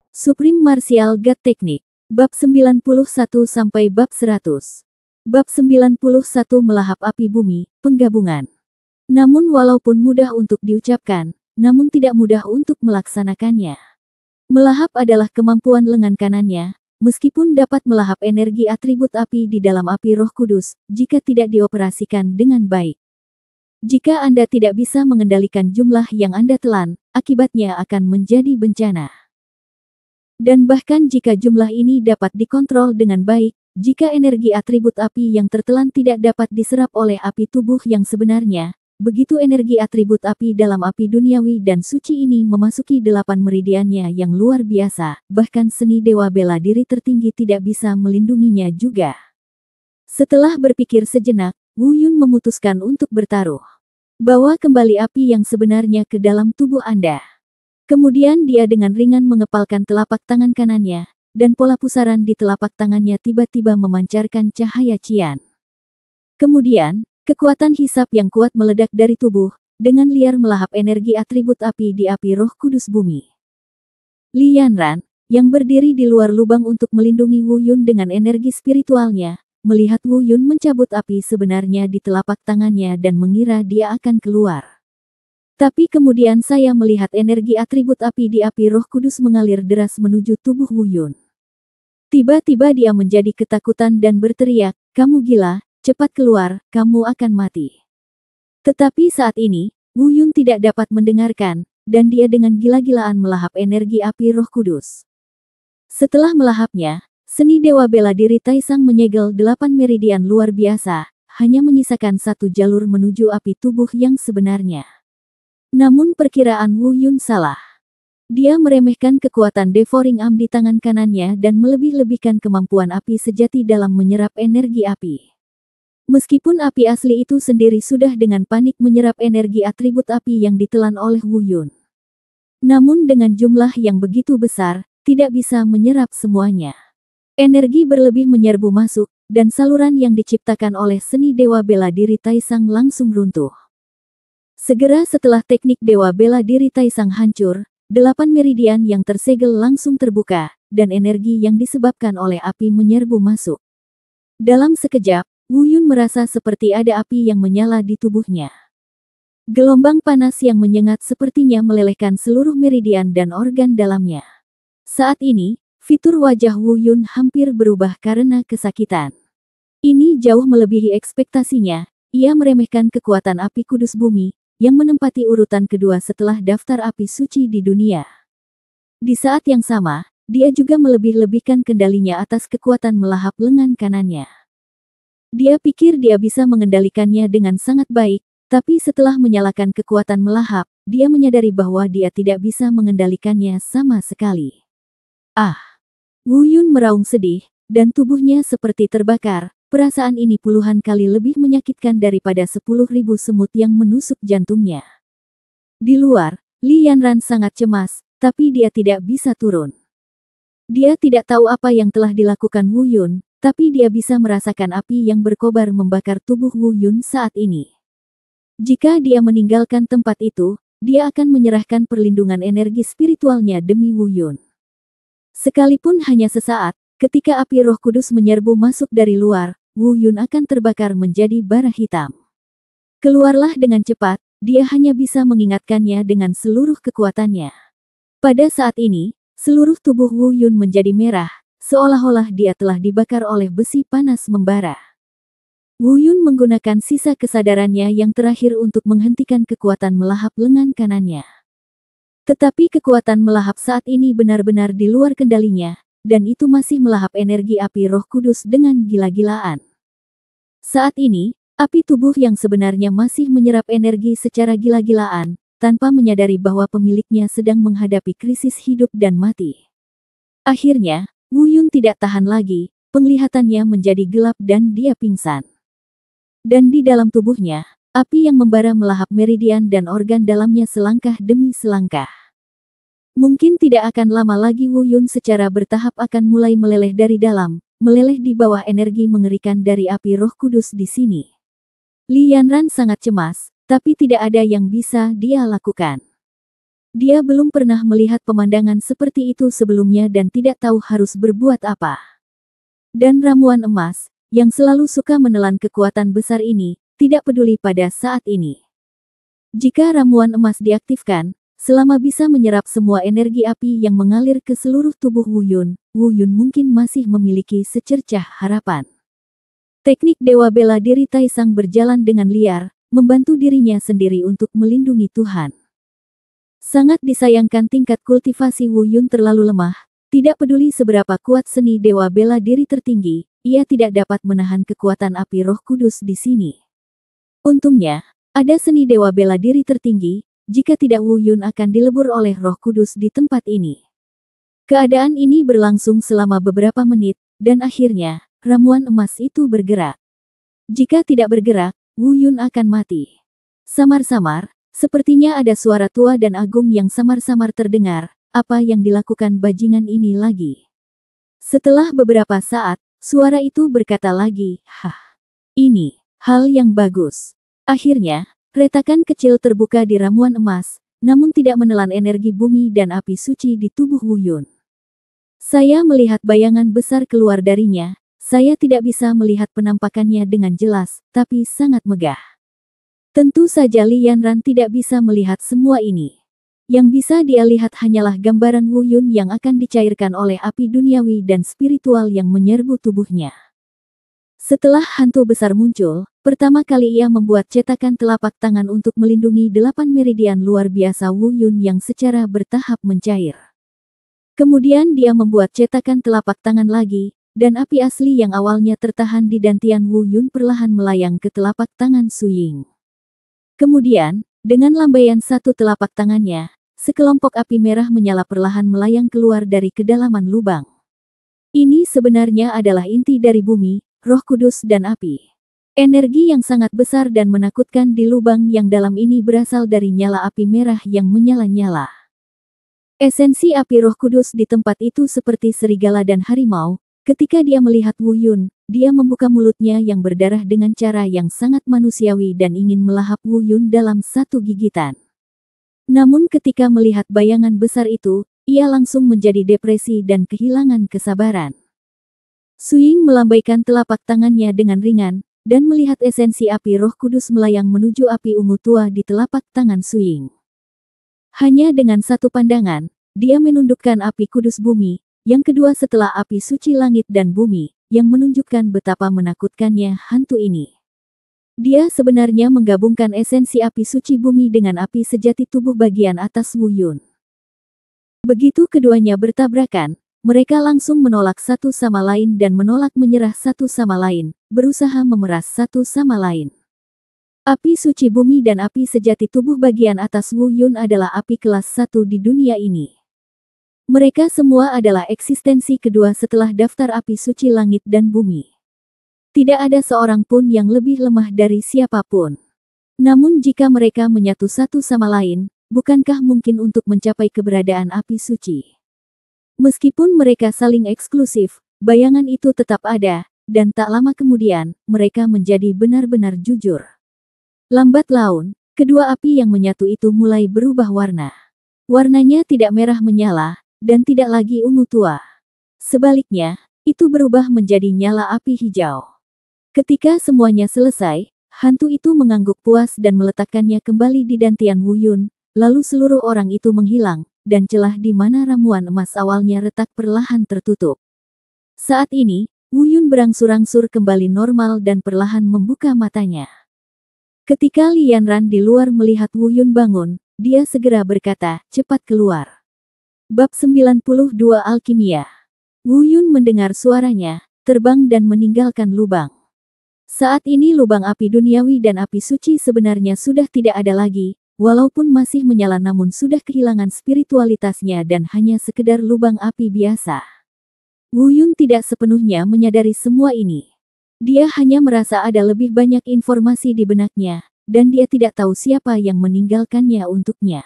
Supreme Martial God Technique. Bab 91 sampai bab 100. Bab 91 melahap api bumi, penggabungan. Namun walaupun mudah untuk diucapkan, namun tidak mudah untuk melaksanakannya. Melahap adalah kemampuan lengan kanannya, meskipun dapat melahap energi atribut api di dalam api Roh Kudus, jika tidak dioperasikan dengan baik. Jika Anda tidak bisa mengendalikan jumlah yang Anda telan, akibatnya akan menjadi bencana. Dan bahkan jika jumlah ini dapat dikontrol dengan baik, jika energi atribut api yang tertelan tidak dapat diserap oleh api tubuh yang sebenarnya, begitu energi atribut api dalam api duniawi dan suci ini memasuki 8 meridiannya yang luar biasa, bahkan seni dewa bela diri tertinggi tidak bisa melindunginya juga. Setelah berpikir sejenak, Wu Yun memutuskan untuk bertaruh. Bawa kembali api yang sebenarnya ke dalam tubuh Anda. Kemudian dia dengan ringan mengepalkan telapak tangan kanannya, dan pola pusaran di telapak tangannya tiba-tiba memancarkan cahaya cian. Kemudian, kekuatan hisap yang kuat meledak dari tubuh, dengan liar melahap energi atribut api di api Roh Kudus bumi. Li Yanran, yang berdiri di luar lubang untuk melindungi Wu Yun dengan energi spiritualnya, melihat Wu Yun mencabut api sebenarnya di telapak tangannya dan mengira dia akan keluar. Tapi kemudian saya melihat energi atribut api di api Roh Kudus mengalir deras menuju tubuh Wu Yun. Tiba-tiba dia menjadi ketakutan dan berteriak, "Kamu gila, cepat keluar, kamu akan mati." Tetapi saat ini, Wu Yun tidak dapat mendengarkan, dan dia dengan gila-gilaan melahap energi api Roh Kudus. Setelah melahapnya, seni dewa bela diri Taisang menyegel 8 meridian luar biasa, hanya menyisakan satu jalur menuju api tubuh yang sebenarnya. Namun perkiraan Wu Yun salah. Dia meremehkan kekuatan Devouring Arm di tangan kanannya dan melebih-lebihkan kemampuan api sejati dalam menyerap energi api. Meskipun api asli itu sendiri sudah dengan panik menyerap energi atribut api yang ditelan oleh Wu Yun. Namun dengan jumlah yang begitu besar, tidak bisa menyerap semuanya. Energi berlebih menyerbu masuk, dan saluran yang diciptakan oleh seni dewa bela diri Taisang langsung runtuh. Segera setelah teknik dewa bela diri Taisang hancur, 8 meridian yang tersegel langsung terbuka, dan energi yang disebabkan oleh api menyerbu masuk. Dalam sekejap, Wu Yun merasa seperti ada api yang menyala di tubuhnya. Gelombang panas yang menyengat sepertinya melelehkan seluruh meridian dan organ dalamnya. Saat ini, fitur wajah Wu Yun hampir berubah karena kesakitan. Ini jauh melebihi ekspektasinya, ia meremehkan kekuatan api kudus bumi, yang menempati urutan kedua setelah daftar api suci di dunia. Di saat yang sama, dia juga melebih-lebihkan kendalinya atas kekuatan melahap lengan kanannya. Dia pikir dia bisa mengendalikannya dengan sangat baik, tapi setelah menyalakan kekuatan melahap, dia menyadari bahwa dia tidak bisa mengendalikannya sama sekali. Wu Yun meraung sedih, dan tubuhnya seperti terbakar. Perasaan ini puluhan kali lebih menyakitkan daripada 10.000 semut yang menusuk jantungnya. Di luar, Li Yanran sangat cemas, tapi dia tidak bisa turun. Dia tidak tahu apa yang telah dilakukan Wu Yun, tapi dia bisa merasakan api yang berkobar membakar tubuh Wu Yun saat ini. Jika dia meninggalkan tempat itu, dia akan menyerahkan perlindungan energi spiritualnya demi Wu Yun. Sekalipun hanya sesaat, ketika api Roh Kudus menyerbu masuk dari luar, Wu Yun akan terbakar menjadi bara hitam. Keluarlah dengan cepat, dia hanya bisa mengingatkannya dengan seluruh kekuatannya. Pada saat ini, seluruh tubuh Wu Yun menjadi merah, seolah-olah dia telah dibakar oleh besi panas membara. Wu Yun menggunakan sisa kesadarannya yang terakhir untuk menghentikan kekuatan melahap lengan kanannya. Tetapi kekuatan melahap saat ini benar-benar di luar kendalinya, dan itu masih melahap energi api Roh Kudus dengan gila-gilaan. Saat ini, api tubuh yang sebenarnya masih menyerap energi secara gila-gilaan, tanpa menyadari bahwa pemiliknya sedang menghadapi krisis hidup dan mati. Akhirnya, Wu Yun tidak tahan lagi, penglihatannya menjadi gelap dan dia pingsan. Dan di dalam tubuhnya, api yang membara melahap meridian dan organ dalamnya selangkah demi selangkah. Mungkin tidak akan lama lagi Wu Yun secara bertahap akan mulai meleleh dari dalam, meleleh di bawah energi mengerikan dari api Roh Kudus di sini. Li Yanran sangat cemas, tapi tidak ada yang bisa dia lakukan. Dia belum pernah melihat pemandangan seperti itu sebelumnya dan tidak tahu harus berbuat apa. Dan ramuan emas, yang selalu suka menelan kekuatan besar ini, tidak peduli pada saat ini. Jika ramuan emas diaktifkan, selama bisa menyerap semua energi api yang mengalir ke seluruh tubuh Wu Yun mungkin masih memiliki secercah harapan. Teknik Dewa Bela Diri Taisang berjalan dengan liar, membantu dirinya sendiri untuk melindungi Tuhan. Sangat disayangkan tingkat kultivasi Wu Yun terlalu lemah, tidak peduli seberapa kuat seni Dewa Bela Diri tertinggi, ia tidak dapat menahan kekuatan api Roh Kudus di sini. Untungnya, ada seni Dewa Bela Diri tertinggi, jika tidak Wu Yun akan dilebur oleh Roh Kudus di tempat ini. Keadaan ini berlangsung selama beberapa menit, dan akhirnya, ramuan emas itu bergerak. Jika tidak bergerak, Wu Yun akan mati. Samar-samar, sepertinya ada suara tua dan agung yang samar-samar terdengar. Apa yang dilakukan bajingan ini lagi? Setelah beberapa saat, suara itu berkata lagi, "Hah, ini hal yang bagus." Akhirnya, retakan kecil terbuka di ramuan emas, namun tidak menelan energi bumi dan api suci di tubuh Wu Yun. Saya melihat bayangan besar keluar darinya. Saya tidak bisa melihat penampakannya dengan jelas, tapi sangat megah. Tentu saja Li Yanran tidak bisa melihat semua ini. Yang bisa dia lihat hanyalah gambaran Wu Yun yang akan dicairkan oleh api duniawi dan spiritual yang menyerbu tubuhnya. Setelah hantu besar muncul, pertama kali ia membuat cetakan telapak tangan untuk melindungi 8 meridian luar biasa Wu Yun yang secara bertahap mencair. Kemudian dia membuat cetakan telapak tangan lagi, dan api asli yang awalnya tertahan di dantian Wu Yun perlahan melayang ke telapak tangan Su Ying. Kemudian, dengan lambaian satu telapak tangannya, sekelompok api merah menyala perlahan melayang keluar dari kedalaman lubang. Ini sebenarnya adalah inti dari bumi, Roh Kudus dan api. Energi yang sangat besar dan menakutkan di lubang yang dalam ini berasal dari nyala api merah yang menyala-nyala. Esensi api Roh Kudus di tempat itu seperti serigala dan harimau. Ketika dia melihat Wu Yun, dia membuka mulutnya yang berdarah dengan cara yang sangat manusiawi dan ingin melahap Wu Yun dalam satu gigitan. Namun ketika melihat bayangan besar itu, ia langsung menjadi depresi dan kehilangan kesabaran. Su Ying melambaikan telapak tangannya dengan ringan, dan melihat esensi api Roh Kudus melayang menuju api ungu tua di telapak tangan Su Ying. Hanya dengan satu pandangan, dia menundukkan api kudus bumi, yang kedua setelah api suci langit dan bumi, yang menunjukkan betapa menakutkannya hantu ini. Dia sebenarnya menggabungkan esensi api suci bumi dengan api sejati tubuh bagian atas Wu Yun. Begitu keduanya bertabrakan, mereka langsung menolak satu sama lain dan menolak menyerah satu sama lain, berusaha memeras satu sama lain. Api suci bumi dan api sejati tubuh bagian atas Wu Yun adalah api kelas 1 di dunia ini. Mereka semua adalah eksistensi kedua setelah daftar api suci langit dan bumi. Tidak ada seorang pun yang lebih lemah dari siapapun. Namun jika mereka menyatu satu sama lain, bukankah mungkin untuk mencapai keberadaan api suci? Meskipun mereka saling eksklusif, bayangan itu tetap ada, dan tak lama kemudian, mereka menjadi benar-benar jujur. Lambat laun, kedua api yang menyatu itu mulai berubah warna. Warnanya tidak merah menyala, dan tidak lagi ungu tua. Sebaliknya, itu berubah menjadi nyala api hijau. Ketika semuanya selesai, hantu itu mengangguk puas dan meletakkannya kembali di dantian Wu Yun, lalu seluruh orang itu menghilang, dan celah di mana ramuan emas awalnya retak perlahan tertutup. Saat ini, Wu Yun berangsur-angsur kembali normal dan perlahan membuka matanya. Ketika Li Yanran di luar melihat Wu Yun bangun, dia segera berkata, "Cepat keluar." Bab 92 Alkimia. Wu Yun mendengar suaranya, terbang dan meninggalkan lubang. Saat ini lubang api duniawi dan api suci sebenarnya sudah tidak ada lagi, walaupun masih menyala namun sudah kehilangan spiritualitasnya dan hanya sekedar lubang api biasa. Wu Yun tidak sepenuhnya menyadari semua ini. Dia hanya merasa ada lebih banyak informasi di benaknya, dan dia tidak tahu siapa yang meninggalkannya untuknya.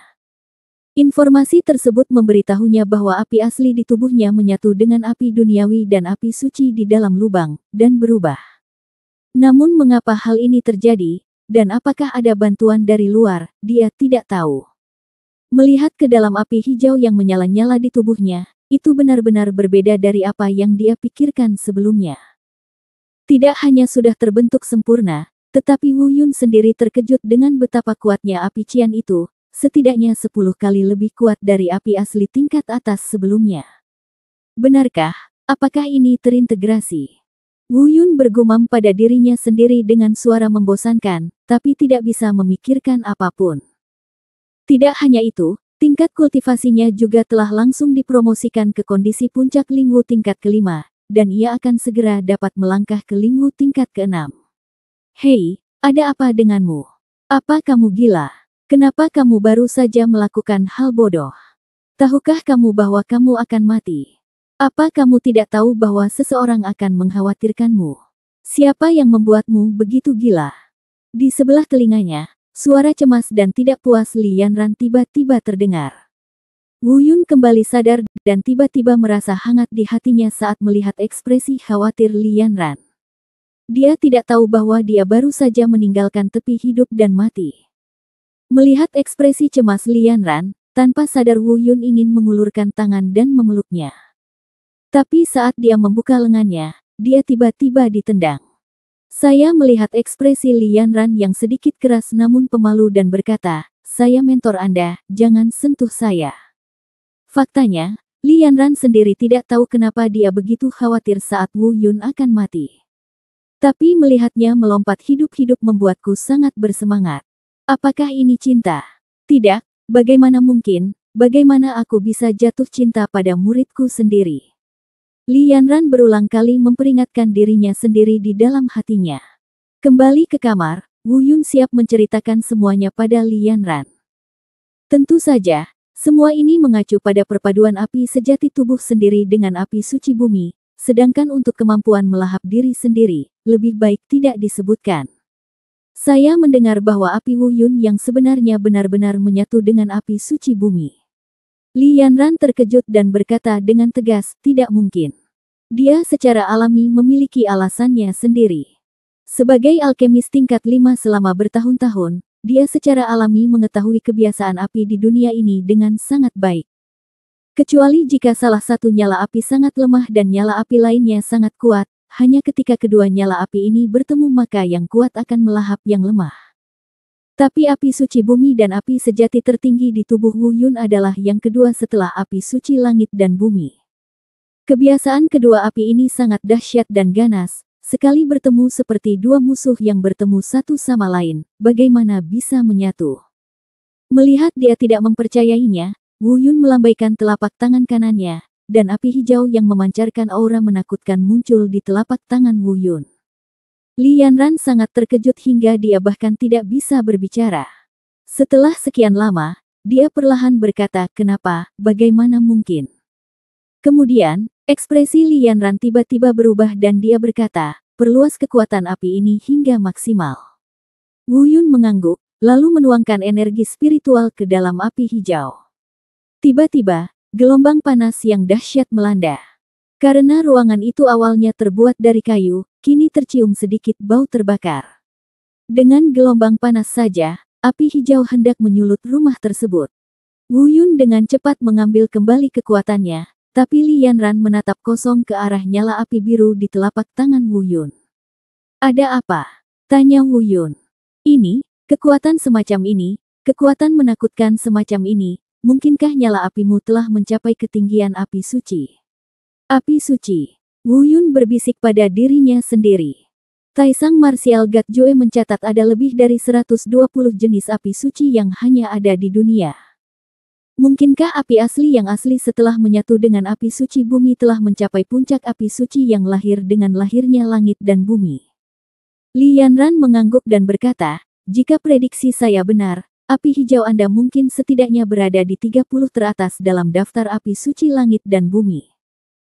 Informasi tersebut memberitahunya bahwa api asli di tubuhnya menyatu dengan api duniawi dan api suci di dalam lubang, dan berubah. Namun mengapa hal ini terjadi, dan apakah ada bantuan dari luar, dia tidak tahu. Melihat ke dalam api hijau yang menyala-nyala di tubuhnya, itu benar-benar berbeda dari apa yang dia pikirkan sebelumnya. Tidak hanya sudah terbentuk sempurna, tetapi Wu Yun sendiri terkejut dengan betapa kuatnya api Qian itu, setidaknya 10 kali lebih kuat dari api asli tingkat atas sebelumnya. Benarkah? Apakah ini terintegrasi? Wu Yun bergumam pada dirinya sendiri dengan suara membosankan, tapi tidak bisa memikirkan apapun. Tidak hanya itu, tingkat kultivasinya juga telah langsung dipromosikan ke kondisi puncak Lingwu tingkat kelima, dan ia akan segera dapat melangkah ke Lingwu tingkat keenam. Hei, ada apa denganmu? Apa kamu gila? Kenapa kamu baru saja melakukan hal bodoh? Tahukah kamu bahwa kamu akan mati? Apa kamu tidak tahu bahwa seseorang akan mengkhawatirkanmu? Siapa yang membuatmu begitu gila? Di sebelah telinganya, suara cemas dan tidak puas Li Yanran tiba-tiba terdengar. Wu Yun kembali sadar dan tiba-tiba merasa hangat di hatinya saat melihat ekspresi khawatir Li Yanran. Dia tidak tahu bahwa dia baru saja meninggalkan tepi hidup dan mati. Melihat ekspresi cemas Li Yanran, tanpa sadar Wu Yun ingin mengulurkan tangan dan memeluknya. Tapi saat dia membuka lengannya, dia tiba-tiba ditendang. Saya melihat ekspresi Li Yanran yang sedikit keras namun pemalu dan berkata, "Saya mentor Anda, jangan sentuh saya." Faktanya, Li Yanran sendiri tidak tahu kenapa dia begitu khawatir saat Wu Yun akan mati. Tapi melihatnya melompat hidup-hidup membuatku sangat bersemangat. Apakah ini cinta? Tidak, bagaimana mungkin, bagaimana aku bisa jatuh cinta pada muridku sendiri? Li Yanran berulang kali memperingatkan dirinya sendiri di dalam hatinya. Kembali ke kamar, Wu Yun siap menceritakan semuanya pada Li Yanran. Tentu saja, semua ini mengacu pada perpaduan api sejati tubuh sendiri dengan api suci bumi, sedangkan untuk kemampuan melahap diri sendiri, lebih baik tidak disebutkan. Saya mendengar bahwa api Wu Yun yang sebenarnya benar-benar menyatu dengan api suci bumi. Li Yanran terkejut dan berkata dengan tegas, tidak mungkin. Dia secara alami memiliki alasannya sendiri. Sebagai alkemis tingkat 5 selama bertahun-tahun, dia secara alami mengetahui kebiasaan api di dunia ini dengan sangat baik. Kecuali jika salah satu nyala api sangat lemah dan nyala api lainnya sangat kuat, hanya ketika kedua nyala api ini bertemu maka yang kuat akan melahap yang lemah. Tapi api suci bumi dan api sejati tertinggi di tubuh Wu Yun adalah yang kedua setelah api suci langit dan bumi. Kebiasaan kedua api ini sangat dahsyat dan ganas, sekali bertemu seperti dua musuh yang bertemu satu sama lain, bagaimana bisa menyatu? Melihat dia tidak mempercayainya, Wu Yun melambaikan telapak tangan kanannya, dan api hijau yang memancarkan aura menakutkan muncul di telapak tangan Wu Yun. Li Yanran sangat terkejut hingga dia bahkan tidak bisa berbicara. Setelah sekian lama, dia perlahan berkata, "Kenapa? Bagaimana mungkin?" Kemudian, ekspresi Li Yanran tiba-tiba berubah dan dia berkata, "Perluas kekuatan api ini hingga maksimal." Wu Yun mengangguk, lalu menuangkan energi spiritual ke dalam api hijau. Tiba-tiba, gelombang panas yang dahsyat melanda. Karena ruangan itu awalnya terbuat dari kayu, kini tercium sedikit bau terbakar. Dengan gelombang panas saja, api hijau hendak menyulut rumah tersebut. Wu Yun dengan cepat mengambil kembali kekuatannya, tapi Li Yanran menatap kosong ke arah nyala api biru di telapak tangan Wu Yun. "Ada apa?" tanya Wu Yun. "Ini, kekuatan semacam ini, kekuatan menakutkan semacam ini, mungkinkah nyala apimu telah mencapai ketinggian api suci?" Api suci. Wu Yun berbisik pada dirinya sendiri. Taisang Martial God Joe mencatat ada lebih dari 120 jenis api suci yang hanya ada di dunia. Mungkinkah api asli yang asli setelah menyatu dengan api suci bumi telah mencapai puncak api suci yang lahir dengan lahirnya langit dan bumi? Li Yanran mengangguk dan berkata, "Jika prediksi saya benar, api hijau Anda mungkin setidaknya berada di 30 teratas dalam daftar api suci langit dan bumi."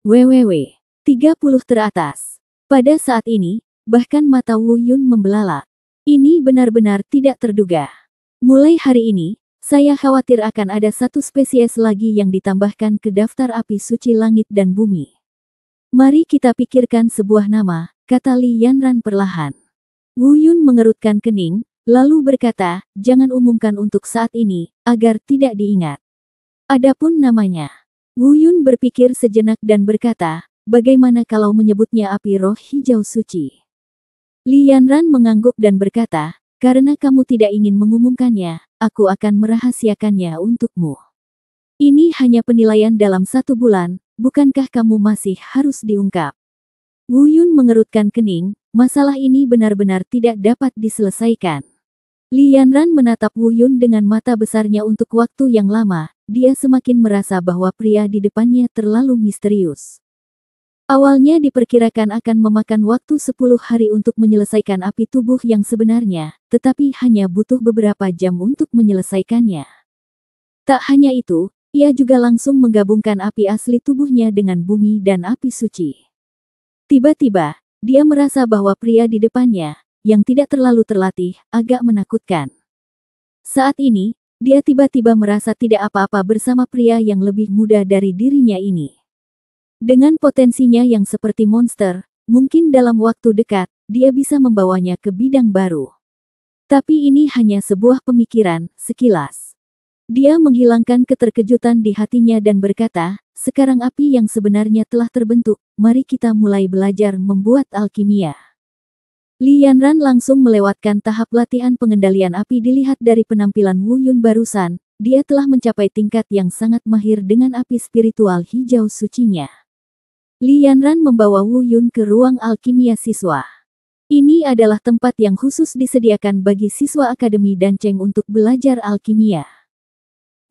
WWW. 30 teratas. Pada saat ini, bahkan mata Wu Yun membelalak. Ini benar-benar tidak terduga. Mulai hari ini, saya khawatir akan ada satu spesies lagi yang ditambahkan ke daftar api suci langit dan bumi. Mari kita pikirkan sebuah nama, kata Li Yanran perlahan. Wu Yun mengerutkan kening, lalu berkata, jangan umumkan untuk saat ini, agar tidak diingat. Adapun namanya. Wu Yun berpikir sejenak dan berkata, bagaimana kalau menyebutnya api roh hijau suci? Li Yanran mengangguk dan berkata, karena kamu tidak ingin mengumumkannya, aku akan merahasiakannya untukmu. Ini hanya penilaian dalam 1 bulan, bukankah kamu masih harus diungkap? Wu Yun mengerutkan kening, masalah ini benar-benar tidak dapat diselesaikan. Li Yanran menatap Wu Yun dengan mata besarnya untuk waktu yang lama, dia semakin merasa bahwa pria di depannya terlalu misterius. Awalnya diperkirakan akan memakan waktu 10 hari untuk menyelesaikan api tubuh yang sebenarnya, tetapi hanya butuh beberapa jam untuk menyelesaikannya. Tak hanya itu, ia juga langsung menggabungkan api asli tubuhnya dengan bumi dan api suci. Tiba-tiba, dia merasa bahwa pria di depannya, yang tidak terlalu terlatih, agak menakutkan. Saat ini, dia tiba-tiba merasa tidak apa-apa bersama pria yang lebih muda dari dirinya ini. Dengan potensinya yang seperti monster, mungkin dalam waktu dekat, dia bisa membawanya ke bidang baru. Tapi ini hanya sebuah pemikiran, sekilas. Dia menghilangkan keterkejutan di hatinya dan berkata, sekarang api yang sebenarnya telah terbentuk, mari kita mulai belajar membuat alkimia. Li Yanran langsung melewatkan tahap latihan pengendalian api. Dilihat dari penampilan Wu Yun barusan, dia telah mencapai tingkat yang sangat mahir dengan api spiritual hijau sucinya. Li Yanran membawa Wu Yun ke ruang alkimia siswa. Ini adalah tempat yang khusus disediakan bagi siswa Akademi Danceng untuk belajar alkimia.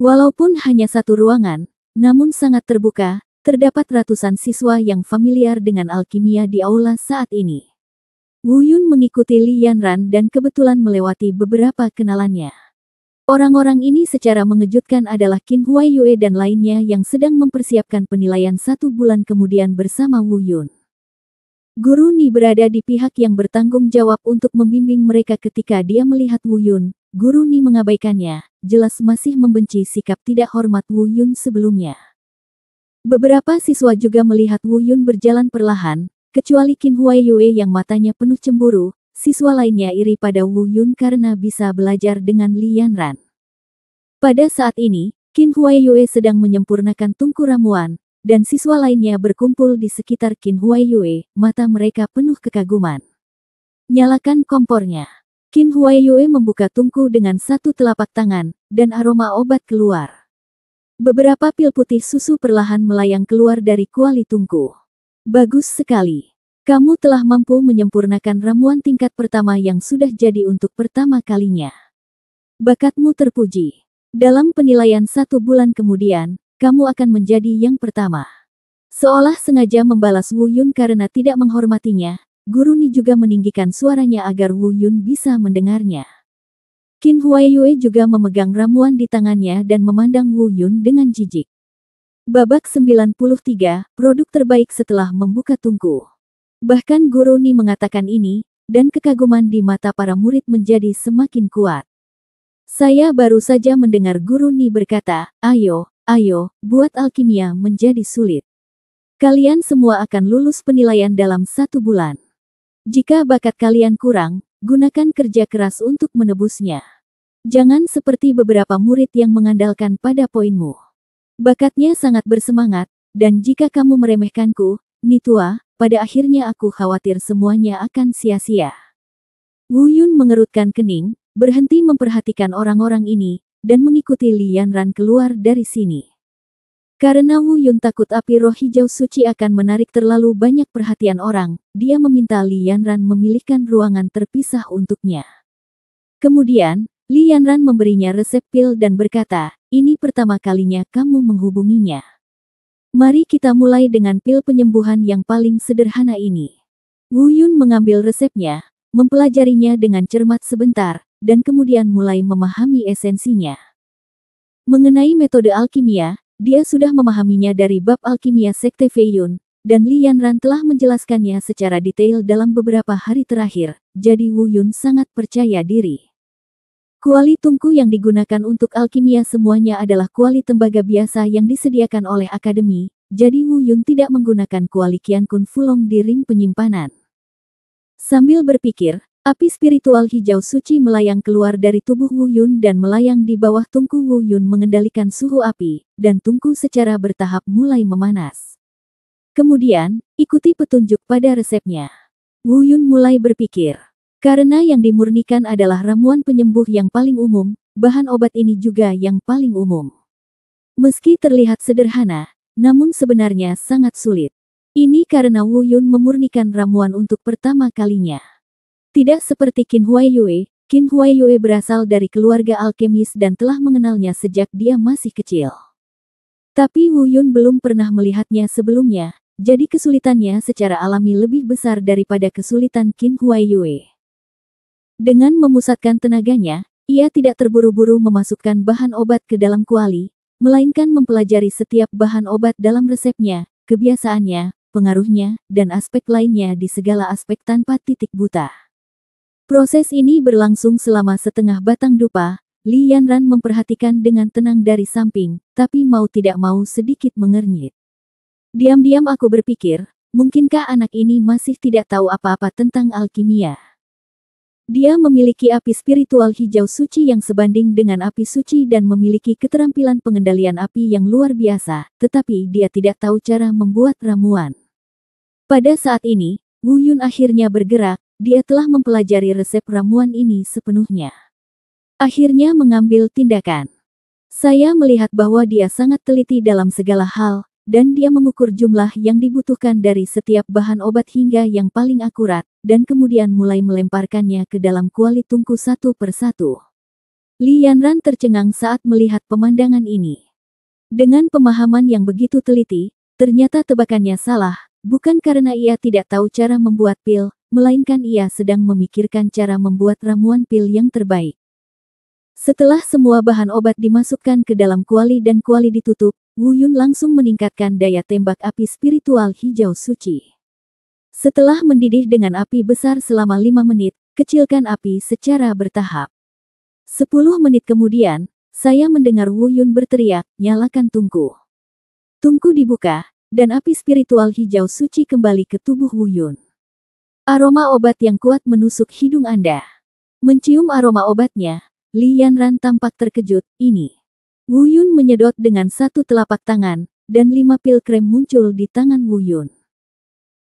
Walaupun hanya 1 ruangan, namun sangat terbuka, terdapat ratusan siswa yang familiar dengan alkimia di aula saat ini. Wu Yun mengikuti Li Yanran dan kebetulan melewati beberapa kenalannya. Orang-orang ini secara mengejutkan adalah Qin Huaiyue dan lainnya yang sedang mempersiapkan penilaian 1 bulan kemudian bersama Wu Yun. Guru Ni berada di pihak yang bertanggung jawab untuk membimbing mereka ketika dia melihat Wu Yun. Guru Ni mengabaikannya, jelas masih membenci sikap tidak hormat Wu Yun sebelumnya. Beberapa siswa juga melihat Wu Yun berjalan perlahan, kecuali Qin Huaiyue yang matanya penuh cemburu, siswa lainnya iri pada Wu Yun karena bisa belajar dengan Li Yanran. Pada saat ini, Qin Huaiyue sedang menyempurnakan tungku ramuan, dan siswa lainnya berkumpul di sekitar Qin Huaiyue, mata mereka penuh kekaguman. Nyalakan kompornya. Qin Huaiyue membuka tungku dengan 1 telapak tangan, dan aroma obat keluar. Beberapa pil putih susu perlahan melayang keluar dari kuali tungku. Bagus sekali. Kamu telah mampu menyempurnakan ramuan tingkat pertama yang sudah jadi untuk pertama kalinya. Bakatmu terpuji. Dalam penilaian 1 bulan kemudian, kamu akan menjadi yang pertama. Seolah sengaja membalas Wu Yun karena tidak menghormatinya, Guru Ni juga meninggikan suaranya agar Wu Yun bisa mendengarnya. Qin Huaiyue juga memegang ramuan di tangannya dan memandang Wu Yun dengan jijik. Babak 93, produk terbaik setelah membuka tungku. Bahkan Guru Ni mengatakan ini, dan kekaguman di mata para murid menjadi semakin kuat. Saya baru saja mendengar Guru Ni berkata, ayo, buat alkimia menjadi sulit. Kalian semua akan lulus penilaian dalam 1 bulan. Jika bakat kalian kurang, gunakan kerja keras untuk menebusnya. Jangan seperti beberapa murid yang mengandalkan pada poinmu. Bakatnya sangat bersemangat, dan jika kamu meremehkanku, Ni tua, pada akhirnya aku khawatir semuanya akan sia-sia. Wu Yun mengerutkan kening, berhenti memperhatikan orang-orang ini, dan mengikuti Li Yanran keluar dari sini. Karena Wu Yun takut api roh hijau suci akan menarik terlalu banyak perhatian orang, dia meminta Li Yanran memilihkan ruangan terpisah untuknya. Kemudian, Li Yanran memberinya resep pil dan berkata, ini pertama kalinya kamu menghubunginya. Mari kita mulai dengan pil penyembuhan yang paling sederhana ini. Wu Yun mengambil resepnya, mempelajarinya dengan cermat sebentar, dan kemudian mulai memahami esensinya. Mengenai metode alkimia, dia sudah memahaminya dari bab alkimia Sekte Fei Yun, dan Li Yanran telah menjelaskannya secara detail dalam beberapa hari terakhir, jadi Wu Yun sangat percaya diri. Kuali tungku yang digunakan untuk alkimia semuanya adalah kuali tembaga biasa yang disediakan oleh akademi, jadi Wu Yun tidak menggunakan kuali Qian Kun Fulong di ring penyimpanan. Sambil berpikir, Api spiritual hijau suci melayang keluar dari tubuh Wu Yun dan melayang di bawah tungku Wu Yun mengendalikan suhu api, dan tungku secara bertahap mulai memanas. Kemudian, ikuti petunjuk pada resepnya. Wu Yun mulai berpikir. Karena yang dimurnikan adalah ramuan penyembuh yang paling umum, bahan obat ini juga yang paling umum. Meski terlihat sederhana, namun sebenarnya sangat sulit. Ini karena Wu Yun memurnikan ramuan untuk pertama kalinya. Tidak seperti Qin Huaiyue berasal dari keluarga alkemis dan telah mengenalnya sejak dia masih kecil. Tapi Wu Yun belum pernah melihatnya sebelumnya, jadi kesulitannya secara alami lebih besar daripada kesulitan Qin Huaiyue. Dengan memusatkan tenaganya, ia tidak terburu-buru memasukkan bahan obat ke dalam kuali, melainkan mempelajari setiap bahan obat dalam resepnya, kebiasaannya, pengaruhnya, dan aspek lainnya di segala aspek tanpa titik buta. Proses ini berlangsung selama setengah batang dupa. Li Yanran memperhatikan dengan tenang dari samping, tapi mau tidak mau sedikit mengernyit. Diam-diam aku berpikir, mungkinkah anak ini masih tidak tahu apa-apa tentang alkimia? Dia memiliki api spiritual hijau suci yang sebanding dengan api suci dan memiliki keterampilan pengendalian api yang luar biasa, tetapi dia tidak tahu cara membuat ramuan. Pada saat ini, Wu Yun akhirnya bergerak. Dia telah mempelajari resep ramuan ini sepenuhnya. Akhirnya mengambil tindakan. Saya melihat bahwa dia sangat teliti dalam segala hal, dan dia mengukur jumlah yang dibutuhkan dari setiap bahan obat hingga yang paling akurat, dan kemudian mulai melemparkannya ke dalam kuali tungku satu per satu. Li Yanran tercengang saat melihat pemandangan ini. Dengan pemahaman yang begitu teliti, ternyata tebakannya salah, bukan karena ia tidak tahu cara membuat pil, melainkan ia sedang memikirkan cara membuat ramuan pil yang terbaik. Setelah semua bahan obat dimasukkan ke dalam kuali dan kuali ditutup, Wu Yun langsung meningkatkan daya tembak api spiritual hijau suci. Setelah mendidih dengan api besar selama 5 menit, kecilkan api secara bertahap. 10 menit kemudian, saya mendengar Wu Yun berteriak, nyalakan tungku. Tungku dibuka, dan api spiritual hijau suci kembali ke tubuh Wu Yun. Aroma obat yang kuat menusuk hidung Anda. Mencium aroma obatnya, Li Yanran tampak terkejut. Ini. Wu Yun menyedot dengan satu telapak tangan, dan 5 pil krem muncul di tangan Wu Yun.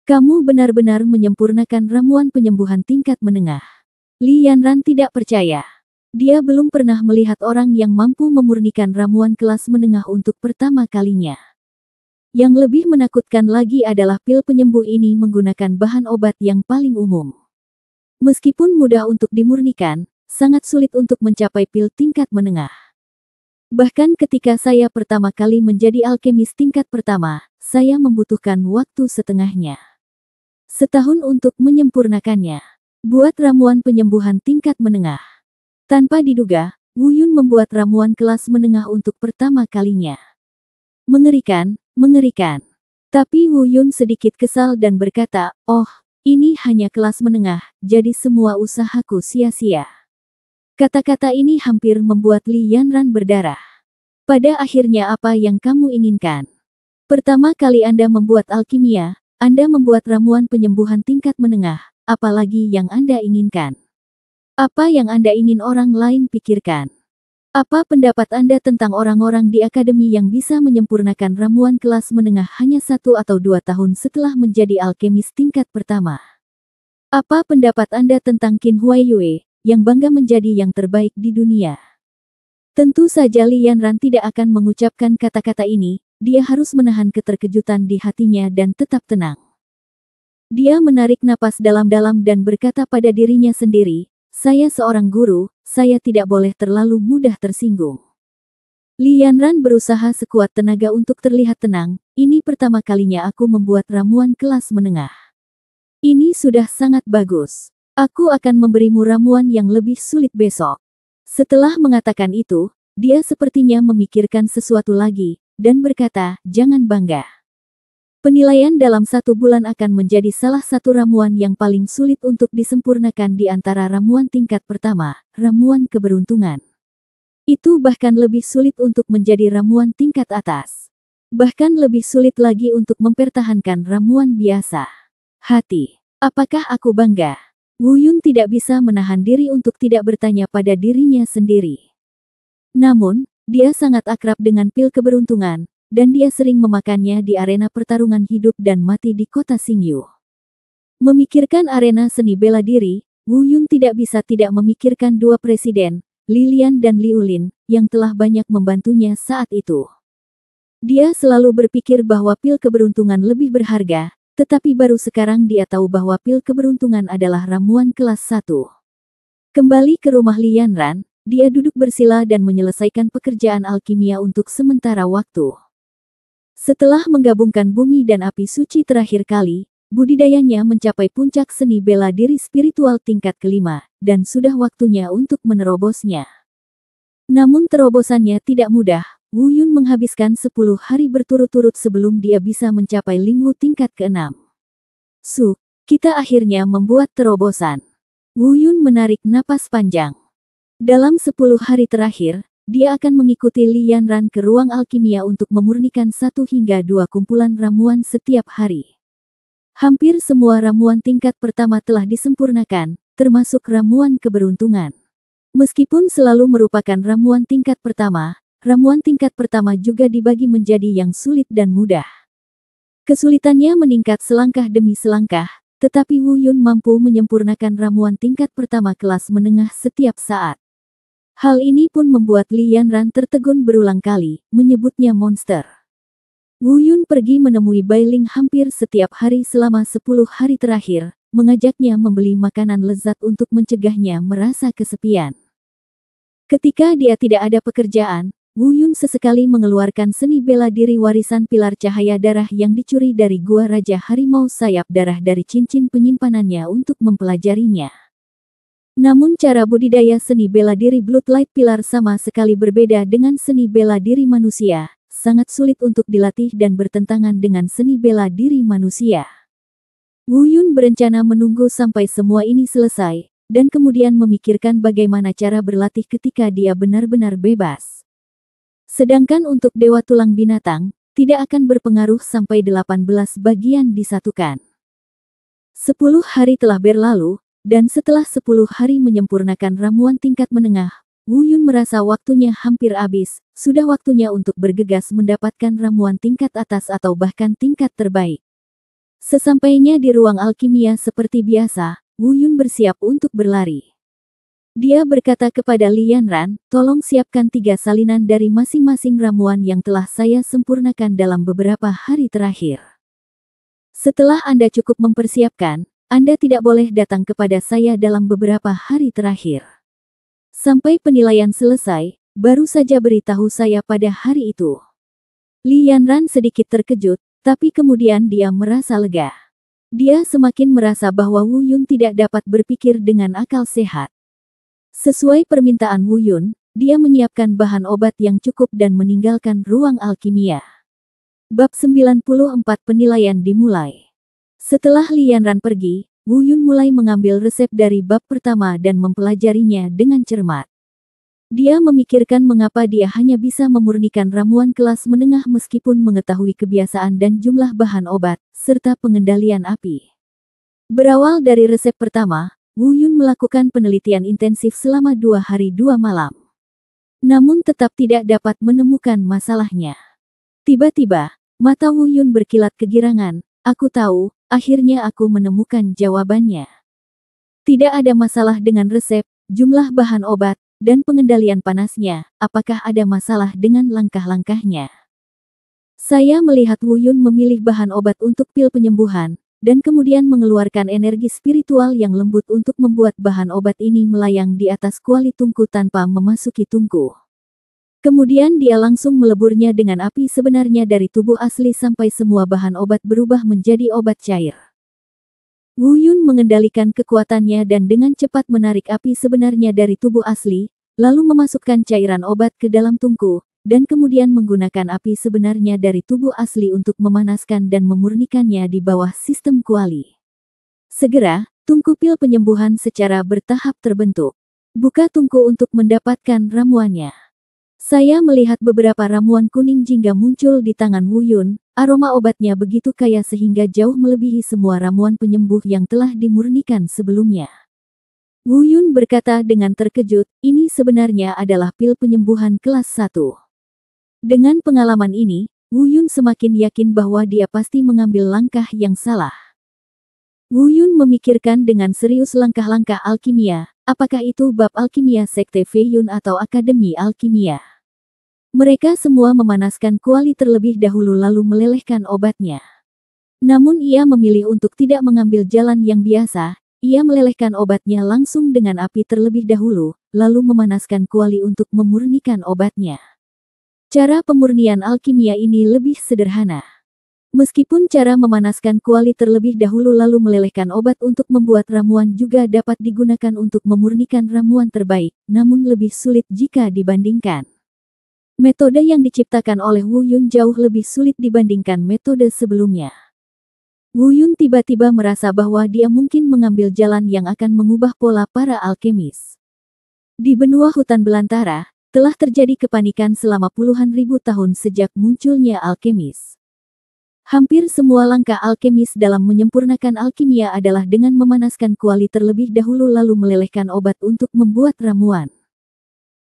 Kamu benar-benar menyempurnakan ramuan penyembuhan tingkat menengah. Li Yanran tidak percaya. Dia belum pernah melihat orang yang mampu memurnikan ramuan kelas menengah untuk pertama kalinya. Yang lebih menakutkan lagi adalah pil penyembuh ini menggunakan bahan obat yang paling umum. Meskipun mudah untuk dimurnikan, sangat sulit untuk mencapai pil tingkat menengah. Bahkan ketika saya pertama kali menjadi alkemis tingkat pertama, saya membutuhkan waktu setengahnya. Setahun untuk menyempurnakannya. Buat ramuan penyembuhan tingkat menengah. Tanpa diduga, Wu Yun membuat ramuan kelas menengah untuk pertama kalinya. Mengerikan. Mengerikan. Tapi Wu Yun sedikit kesal dan berkata, "Oh, ini hanya kelas menengah, jadi semua usahaku sia-sia." Kata-kata ini hampir membuat Li Yanran berdarah. Pada akhirnya apa yang kamu inginkan? Pertama kali Anda membuat alkimia, Anda membuat ramuan penyembuhan tingkat menengah, apalagi yang Anda inginkan? Apa yang Anda ingin orang lain pikirkan? Apa pendapat Anda tentang orang-orang di akademi yang bisa menyempurnakan ramuan kelas menengah hanya 1 atau 2 tahun setelah menjadi alkemis tingkat pertama? Apa pendapat Anda tentang Qin Huaiyue, yang bangga menjadi yang terbaik di dunia? Tentu saja Li Yanran tidak akan mengucapkan kata-kata ini, dia harus menahan keterkejutan di hatinya dan tetap tenang. Dia menarik napas dalam-dalam dan berkata pada dirinya sendiri, "Saya seorang guru, saya tidak boleh terlalu mudah tersinggung." Li Yanran berusaha sekuat tenaga untuk terlihat tenang, ini pertama kalinya aku membuat ramuan kelas menengah. Ini sudah sangat bagus. Aku akan memberimu ramuan yang lebih sulit besok. Setelah mengatakan itu, dia sepertinya memikirkan sesuatu lagi, dan berkata, "Jangan bangga. Penilaian dalam 1 bulan akan menjadi salah satu ramuan yang paling sulit untuk disempurnakan di antara ramuan tingkat pertama, ramuan keberuntungan. Itu bahkan lebih sulit untuk menjadi ramuan tingkat atas. Bahkan lebih sulit lagi untuk mempertahankan ramuan biasa. Hati. Apakah aku bangga? Wu Yun tidak bisa menahan diri untuk tidak bertanya pada dirinya sendiri. Namun, dia sangat akrab dengan pil keberuntungan, dan dia sering memakannya di arena pertarungan hidup dan mati di kota Xingyu. Memikirkan arena seni bela diri, Wu Yun tidak bisa tidak memikirkan dua presiden, Li Lian dan Liu Lin, yang telah banyak membantunya saat itu. Dia selalu berpikir bahwa pil keberuntungan lebih berharga, tetapi baru sekarang dia tahu bahwa pil keberuntungan adalah ramuan kelas 1. Kembali ke rumah Li Yanran, dia duduk bersila dan menyelesaikan pekerjaan alkimia untuk sementara waktu. Setelah menggabungkan bumi dan api suci terakhir kali, budidayanya mencapai puncak seni bela diri spiritual tingkat kelima, dan sudah waktunya untuk menerobosnya. Namun terobosannya tidak mudah. Wu Yun menghabiskan 10 hari berturut-turut sebelum dia bisa mencapai Lingwu tingkat ke-6. Kita akhirnya membuat terobosan. Wu Yun menarik napas panjang. Dalam 10 hari terakhir, dia akan mengikuti Li Yanran ke ruang alkimia untuk memurnikan 1 hingga 2 kumpulan ramuan setiap hari. Hampir semua ramuan tingkat pertama telah disempurnakan, termasuk ramuan keberuntungan. Meskipun selalu merupakan ramuan tingkat pertama juga dibagi menjadi yang sulit dan mudah. Kesulitannya meningkat selangkah demi selangkah, tetapi Wu Yun mampu menyempurnakan ramuan tingkat pertama kelas menengah setiap saat. Hal ini pun membuat Li Yanran tertegun berulang kali, menyebutnya monster. Wu Yun pergi menemui Bai Ling hampir setiap hari selama 10 hari terakhir, mengajaknya membeli makanan lezat untuk mencegahnya merasa kesepian. Ketika dia tidak ada pekerjaan, Wu Yun sesekali mengeluarkan seni bela diri warisan pilar cahaya darah yang dicuri dari gua Raja Harimau Sayap Darah dari cincin penyimpanannya untuk mempelajarinya. Namun cara budidaya seni bela diri Bloodlight Pilar sama sekali berbeda dengan seni bela diri manusia, sangat sulit untuk dilatih dan bertentangan dengan seni bela diri manusia. Wu Yun berencana menunggu sampai semua ini selesai, dan kemudian memikirkan bagaimana cara berlatih ketika dia benar-benar bebas. Sedangkan untuk Dewa Tulang Binatang, tidak akan berpengaruh sampai 18 bagian disatukan. 10 hari telah berlalu, dan setelah 10 hari menyempurnakan ramuan tingkat menengah, Wu Yun merasa waktunya hampir habis, sudah waktunya untuk bergegas mendapatkan ramuan tingkat atas atau bahkan tingkat terbaik. Sesampainya di ruang alkimia seperti biasa, Wu Yun bersiap untuk berlari. Dia berkata kepada Li Yanran, tolong siapkan 3 salinan dari masing-masing ramuan yang telah saya sempurnakan dalam beberapa hari terakhir. Setelah Anda cukup mempersiapkan, Anda tidak boleh datang kepada saya dalam beberapa hari terakhir. Sampai penilaian selesai, baru saja beritahu saya pada hari itu. Li Yanran sedikit terkejut, tapi kemudian dia merasa lega. Dia semakin merasa bahwa Wu Yun tidak dapat berpikir dengan akal sehat. Sesuai permintaan Wu Yun, dia menyiapkan bahan obat yang cukup dan meninggalkan ruang alkimia. Bab 94 penilaian dimulai. Setelah Li Yanran pergi, Wu Yun mulai mengambil resep dari bab pertama dan mempelajarinya dengan cermat. Dia memikirkan mengapa dia hanya bisa memurnikan ramuan kelas menengah meskipun mengetahui kebiasaan dan jumlah bahan obat, serta pengendalian api. Berawal dari resep pertama, Wu Yun melakukan penelitian intensif selama 2 hari 2 malam. Namun tetap tidak dapat menemukan masalahnya. Tiba-tiba, mata Wu Yun berkilat kegirangan. Aku tahu, akhirnya aku menemukan jawabannya. Tidak ada masalah dengan resep, jumlah bahan obat, dan pengendalian panasnya. Apakah ada masalah dengan langkah-langkahnya? Saya melihat Wu Yun memilih bahan obat untuk pil penyembuhan, dan kemudian mengeluarkan energi spiritual yang lembut untuk membuat bahan obat ini melayang di atas kuali tungku tanpa memasuki tungku. Kemudian dia langsung meleburnya dengan api sebenarnya dari tubuh asli sampai semua bahan obat berubah menjadi obat cair. Wu Yun mengendalikan kekuatannya dan dengan cepat menarik api sebenarnya dari tubuh asli, lalu memasukkan cairan obat ke dalam tungku, dan kemudian menggunakan api sebenarnya dari tubuh asli untuk memanaskan dan memurnikannya di bawah sistem kuali. Segera, tungku pil penyembuhan secara bertahap terbentuk. Buka tungku untuk mendapatkan ramuannya. Saya melihat beberapa ramuan kuning jingga muncul di tangan Wu Yun. Aroma obatnya begitu kaya sehingga jauh melebihi semua ramuan penyembuh yang telah dimurnikan sebelumnya. Wu Yun berkata dengan terkejut, ini sebenarnya adalah pil penyembuhan kelas 1. Dengan pengalaman ini, Wu Yun semakin yakin bahwa dia pasti mengambil langkah yang salah. Wu Yun memikirkan dengan serius langkah-langkah alkimia, apakah itu bab alkimia Sekte Fei Yun atau Akademi Alkimia. Mereka semua memanaskan kuali terlebih dahulu lalu melelehkan obatnya. Namun ia memilih untuk tidak mengambil jalan yang biasa. Ia melelehkan obatnya langsung dengan api terlebih dahulu, lalu memanaskan kuali untuk memurnikan obatnya. Cara pemurnian alkimia ini lebih sederhana. Meskipun cara memanaskan kuali terlebih dahulu lalu melelehkan obat untuk membuat ramuan juga dapat digunakan untuk memurnikan ramuan terbaik, namun lebih sulit jika dibandingkan. Metode yang diciptakan oleh Wu Yun jauh lebih sulit dibandingkan metode sebelumnya. Wu Yun tiba-tiba merasa bahwa dia mungkin mengambil jalan yang akan mengubah pola para alkemis. Di benua hutan belantara, telah terjadi kepanikan selama puluhan ribu tahun sejak munculnya alkemis. Hampir semua langkah alkemis dalam menyempurnakan alkimia adalah dengan memanaskan kuali terlebih dahulu lalu melelehkan obat untuk membuat ramuan.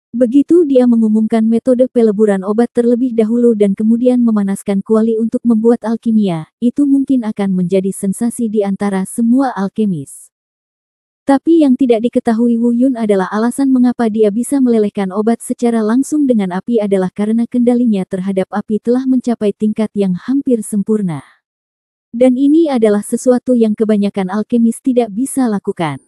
Begitu dia mengumumkan metode peleburan obat terlebih dahulu dan kemudian memanaskan kuali untuk membuat alkimia, itu mungkin akan menjadi sensasi di antara semua alkemis. Tapi yang tidak diketahui Wu Yun adalah alasan mengapa dia bisa melelehkan obat secara langsung dengan api adalah karena kendalinya terhadap api telah mencapai tingkat yang hampir sempurna. Dan ini adalah sesuatu yang kebanyakan alkemis tidak bisa lakukan.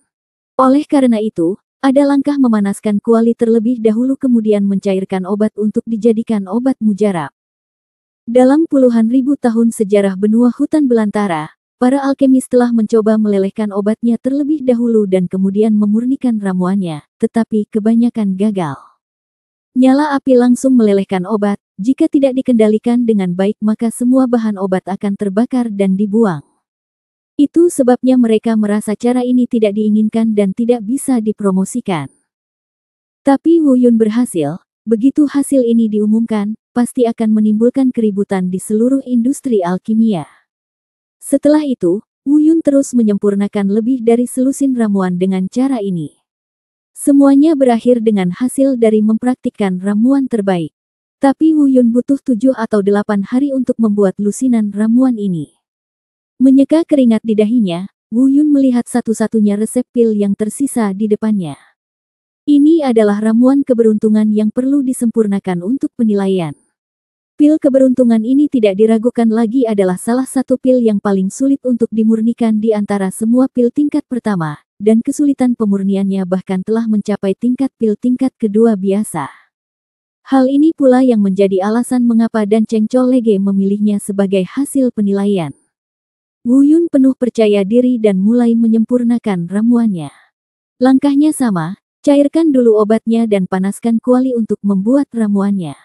Oleh karena itu, ada langkah memanaskan kuali terlebih dahulu kemudian mencairkan obat untuk dijadikan obat mujarab. Dalam puluhan ribu tahun sejarah benua hutan belantara, para alkemis telah mencoba melelehkan obatnya terlebih dahulu dan kemudian memurnikan ramuannya, tetapi kebanyakan gagal. Nyala api langsung melelehkan obat, jika tidak dikendalikan dengan baik maka semua bahan obat akan terbakar dan dibuang. Itu sebabnya mereka merasa cara ini tidak diinginkan dan tidak bisa dipromosikan. Tapi Wu Yun berhasil, begitu hasil ini diumumkan, pasti akan menimbulkan keributan di seluruh industri alkimia. Setelah itu, Wu Yun terus menyempurnakan lebih dari selusin ramuan dengan cara ini. Semuanya berakhir dengan hasil dari mempraktikkan ramuan terbaik. Tapi Wu Yun butuh 7 atau 8 hari untuk membuat lusinan ramuan ini. Menyeka keringat di dahinya, Wu Yun melihat satu-satunya resep pil yang tersisa di depannya. Ini adalah ramuan keberuntungan yang perlu disempurnakan untuk penilaian. Pil keberuntungan ini tidak diragukan lagi adalah salah satu pil yang paling sulit untuk dimurnikan di antara semua pil tingkat pertama, dan kesulitan pemurniannya bahkan telah mencapai tingkat pil tingkat kedua biasa. Hal ini pula yang menjadi alasan mengapa Dan Cheng Cholege memilihnya sebagai hasil penilaian. Wu Yun penuh percaya diri dan mulai menyempurnakan ramuannya. Langkahnya sama, cairkan dulu obatnya dan panaskan kuali untuk membuat ramuannya.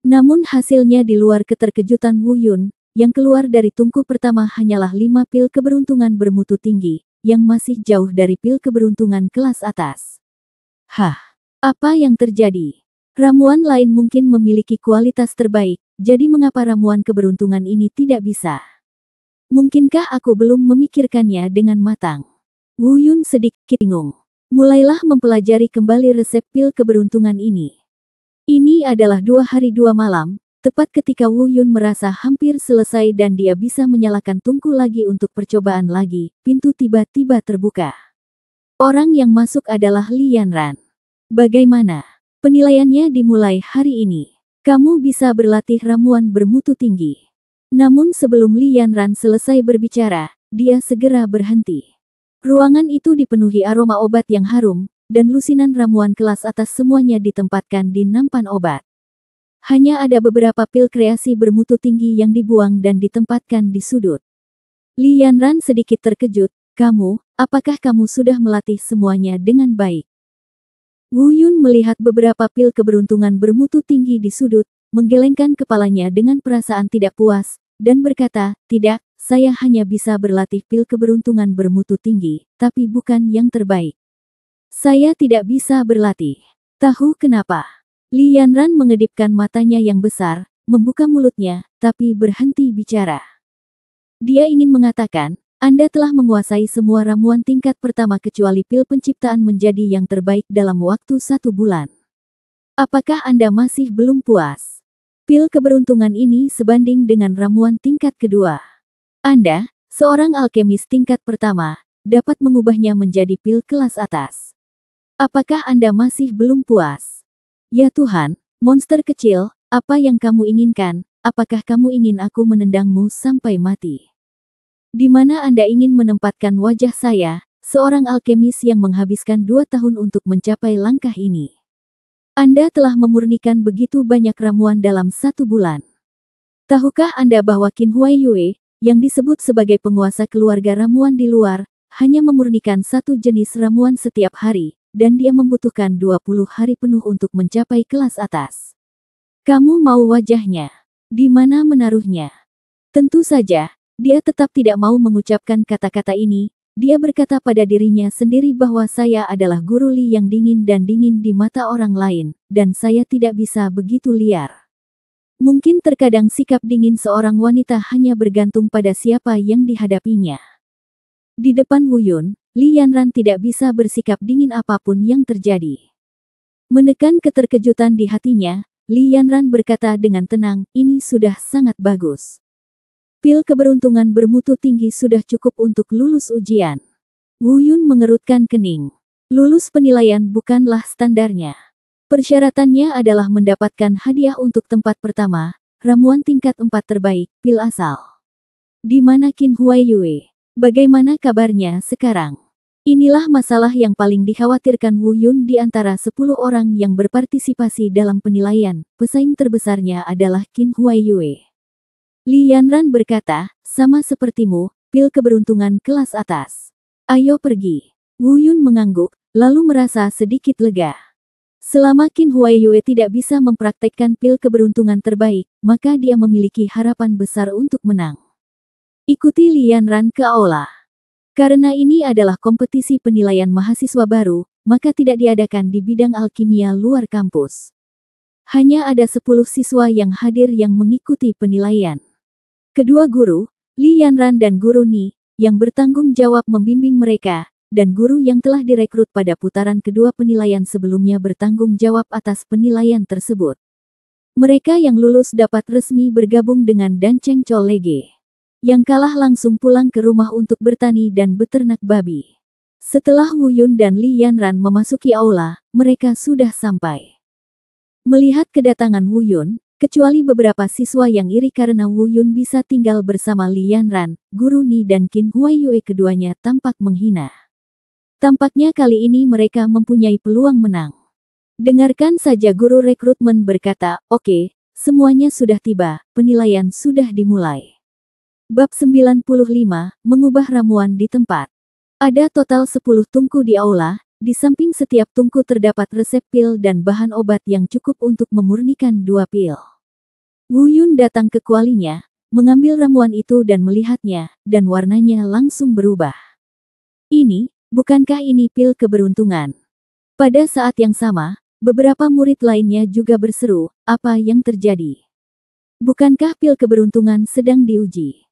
Namun hasilnya di luar keterkejutan Wu Yun, yang keluar dari tungku pertama hanyalah 5 pil keberuntungan bermutu tinggi, yang masih jauh dari pil keberuntungan kelas atas. Hah, apa yang terjadi? Ramuan lain mungkin memiliki kualitas terbaik, jadi mengapa ramuan keberuntungan ini tidak bisa? Mungkinkah aku belum memikirkannya dengan matang? Wu Yun sedikit bingung. Mulailah mempelajari kembali resep pil keberuntungan ini. Ini adalah 2 hari 2 malam, tepat ketika Wu Yun merasa hampir selesai dan dia bisa menyalakan tungku lagi untuk percobaan lagi, pintu tiba-tiba terbuka. Orang yang masuk adalah Li Yanran. Bagaimana? Penilaiannya dimulai hari ini. Kamu bisa berlatih ramuan bermutu tinggi. Namun sebelum Li Yanran selesai berbicara, dia segera berhenti. Ruangan itu dipenuhi aroma obat yang harum, dan lusinan ramuan kelas atas semuanya ditempatkan di nampan obat. Hanya ada beberapa pil kreasi bermutu tinggi yang dibuang dan ditempatkan di sudut. Li Yanran sedikit terkejut, apakah kamu sudah melatih semuanya dengan baik? Wu Yun melihat beberapa pil keberuntungan bermutu tinggi di sudut, menggelengkan kepalanya dengan perasaan tidak puas, dan berkata, tidak, saya hanya bisa berlatih pil keberuntungan bermutu tinggi, tapi bukan yang terbaik. Saya tidak bisa berlatih. Tahu kenapa? Li Yanran mengedipkan matanya yang besar, membuka mulutnya, tapi berhenti bicara. Dia ingin mengatakan, Anda telah menguasai semua ramuan tingkat pertama kecuali pil penciptaan menjadi yang terbaik dalam waktu 1 bulan. Apakah Anda masih belum puas? Pil keberuntungan ini sebanding dengan ramuan tingkat kedua. Anda, seorang alkemis tingkat pertama, dapat mengubahnya menjadi pil kelas atas. Apakah Anda masih belum puas? Ya Tuhan, monster kecil, apa yang kamu inginkan? Apakah kamu ingin aku menendangmu sampai mati? Di mana Anda ingin menempatkan wajah saya, seorang alkemis yang menghabiskan 2 tahun untuk mencapai langkah ini? Anda telah memurnikan begitu banyak ramuan dalam 1 bulan. Tahukah Anda bahwa Qin Huaiyue, yang disebut sebagai penguasa keluarga ramuan di luar, hanya memurnikan 1 jenis ramuan setiap hari, dan dia membutuhkan 20 hari penuh untuk mencapai kelas atas. Kamu mau wajahnya? Di mana menaruhnya? Tentu saja, dia tetap tidak mau mengucapkan kata-kata ini. Dia berkata pada dirinya sendiri bahwa saya adalah guru Li yang dingin dan dingin di mata orang lain, dan saya tidak bisa begitu liar. Mungkin terkadang sikap dingin seorang wanita hanya bergantung pada siapa yang dihadapinya. Di depan Wu Yun, Li Yanran tidak bisa bersikap dingin apapun yang terjadi. Menekan keterkejutan di hatinya, Li Yanran berkata dengan tenang, ini sudah sangat bagus. Pil keberuntungan bermutu tinggi sudah cukup untuk lulus ujian. Wu Yun mengerutkan kening. Lulus penilaian bukanlah standarnya. Persyaratannya adalah mendapatkan hadiah untuk tempat pertama, ramuan tingkat 4 terbaik, pil asal. Di mana Qin Huaiyue? Bagaimana kabarnya sekarang? Inilah masalah yang paling dikhawatirkan Wu Yun di antara 10 orang yang berpartisipasi dalam penilaian. Pesaing terbesarnya adalah Qin Huaiyue. Li Yanran berkata, sama sepertimu, pil keberuntungan kelas atas. Ayo pergi. Wu Yun mengangguk, lalu merasa sedikit lega. Selama Qin Huaiyue tidak bisa mempraktekkan pil keberuntungan terbaik, maka dia memiliki harapan besar untuk menang. Ikuti Li Yanran ke aula. Karena ini adalah kompetisi penilaian mahasiswa baru, maka tidak diadakan di bidang alkimia luar kampus. Hanya ada 10 siswa yang hadir yang mengikuti penilaian. Kedua guru, Li Yanran dan Guru Ni, yang bertanggung jawab membimbing mereka, dan guru yang telah direkrut pada putaran kedua penilaian sebelumnya bertanggung jawab atas penilaian tersebut. Mereka yang lulus dapat resmi bergabung dengan Danceng Cholege. Yang kalah langsung pulang ke rumah untuk bertani dan beternak babi. Setelah Wu Yun dan Li Yanran memasuki aula, mereka sudah sampai. Melihat kedatangan Wu Yun, kecuali beberapa siswa yang iri karena Wu Yun bisa tinggal bersama Li Yanran, Guru Ni dan Qin Huaiyue keduanya tampak menghina. Tampaknya kali ini mereka mempunyai peluang menang. Dengarkan saja guru rekrutmen berkata, oke, semuanya sudah tiba, penilaian sudah dimulai. Bab 95, mengubah ramuan di tempat. Ada total 10 tungku di aula. Di samping setiap tungku terdapat resep pil dan bahan obat yang cukup untuk memurnikan 2 pil. Wu Yun datang ke kualinya, mengambil ramuan itu dan melihatnya, dan warnanya langsung berubah. Bukankah ini pil keberuntungan? Pada saat yang sama, beberapa murid lainnya juga berseru, apa yang terjadi? Bukankah pil keberuntungan sedang diuji?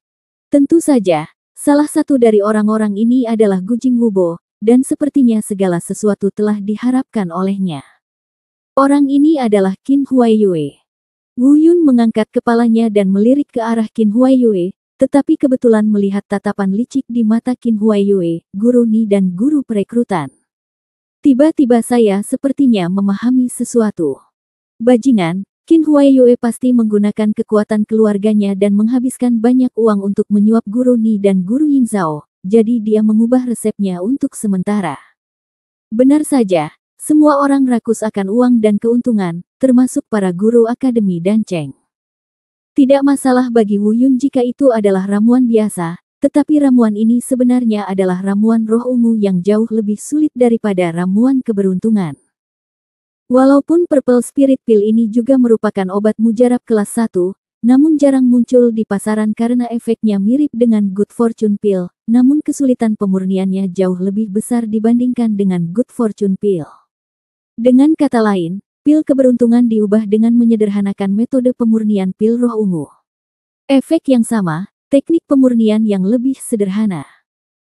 Tentu saja, salah satu dari orang-orang ini adalah Gu Jingwubo, dan sepertinya segala sesuatu telah diharapkan olehnya. Orang ini adalah Qin Huaiyue. Wu Yun mengangkat kepalanya dan melirik ke arah Qin Huaiyue, tetapi kebetulan melihat tatapan licik di mata Qin Huaiyue, Guru Ni dan guru perekrutan. Tiba-tiba saya sepertinya memahami sesuatu. Bajingan, Qin Huaiyue pasti menggunakan kekuatan keluarganya dan menghabiskan banyak uang untuk menyuap Guru Ni dan Guru Yingzhao. Jadi dia mengubah resepnya untuk sementara. Benar saja, semua orang rakus akan uang dan keuntungan, termasuk para guru akademi Danceng. Tidak masalah bagi Wu Yun jika itu adalah ramuan biasa, tetapi ramuan ini sebenarnya adalah ramuan roh ungu yang jauh lebih sulit daripada ramuan keberuntungan. Walaupun Purple Spirit Pill ini juga merupakan obat mujarab kelas 1, namun jarang muncul di pasaran karena efeknya mirip dengan Good Fortune Pill, namun kesulitan pemurniannya jauh lebih besar dibandingkan dengan Good Fortune Pill. Dengan kata lain, pil keberuntungan diubah dengan menyederhanakan metode pemurnian pil roh ungu. Efek yang sama, teknik pemurnian yang lebih sederhana.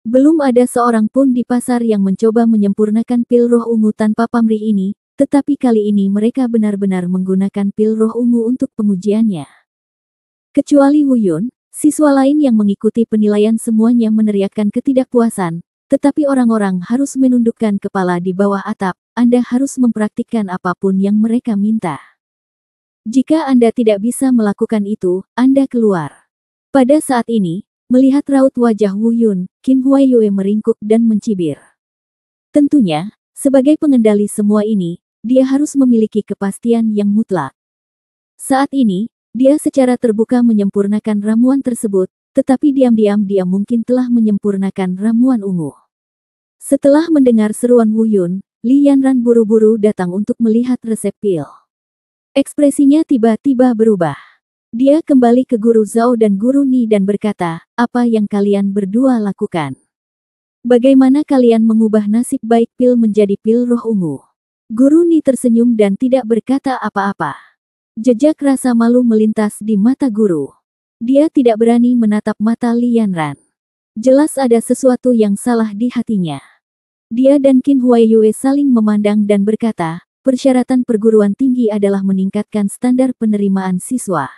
Belum ada seorang pun di pasar yang mencoba menyempurnakan pil roh ungu tanpa pamrih ini, tetapi kali ini mereka benar-benar menggunakan pil roh ungu untuk pengujiannya. Kecuali Wu Yun, siswa lain yang mengikuti penilaian semuanya meneriakkan ketidakpuasan, tetapi orang-orang harus menundukkan kepala di bawah atap, Anda harus mempraktikkan apapun yang mereka minta. Jika Anda tidak bisa melakukan itu, Anda keluar. Pada saat ini, melihat raut wajah Wu Yun, Qin Huaiyue meringkuk dan mencibir. Tentunya, sebagai pengendali semua ini, dia harus memiliki kepastian yang mutlak. Saat ini, dia secara terbuka menyempurnakan ramuan tersebut, tetapi diam-diam dia mungkin telah menyempurnakan ramuan ungu. Setelah mendengar seruan Wu Yun, Li Yanran buru-buru datang untuk melihat resep pil. Ekspresinya tiba-tiba berubah. Dia kembali ke Guru Zhao dan Guru Ni dan berkata, apa yang kalian berdua lakukan? Bagaimana kalian mengubah nasib baik pil menjadi pil roh ungu? Guru Ni tersenyum dan tidak berkata apa-apa. Jejak rasa malu melintas di mata guru. Dia tidak berani menatap mata Li Yanran. Jelas ada sesuatu yang salah di hatinya. Dia dan Qin Huaiyue saling memandang dan berkata, persyaratan perguruan tinggi adalah meningkatkan standar penerimaan siswa.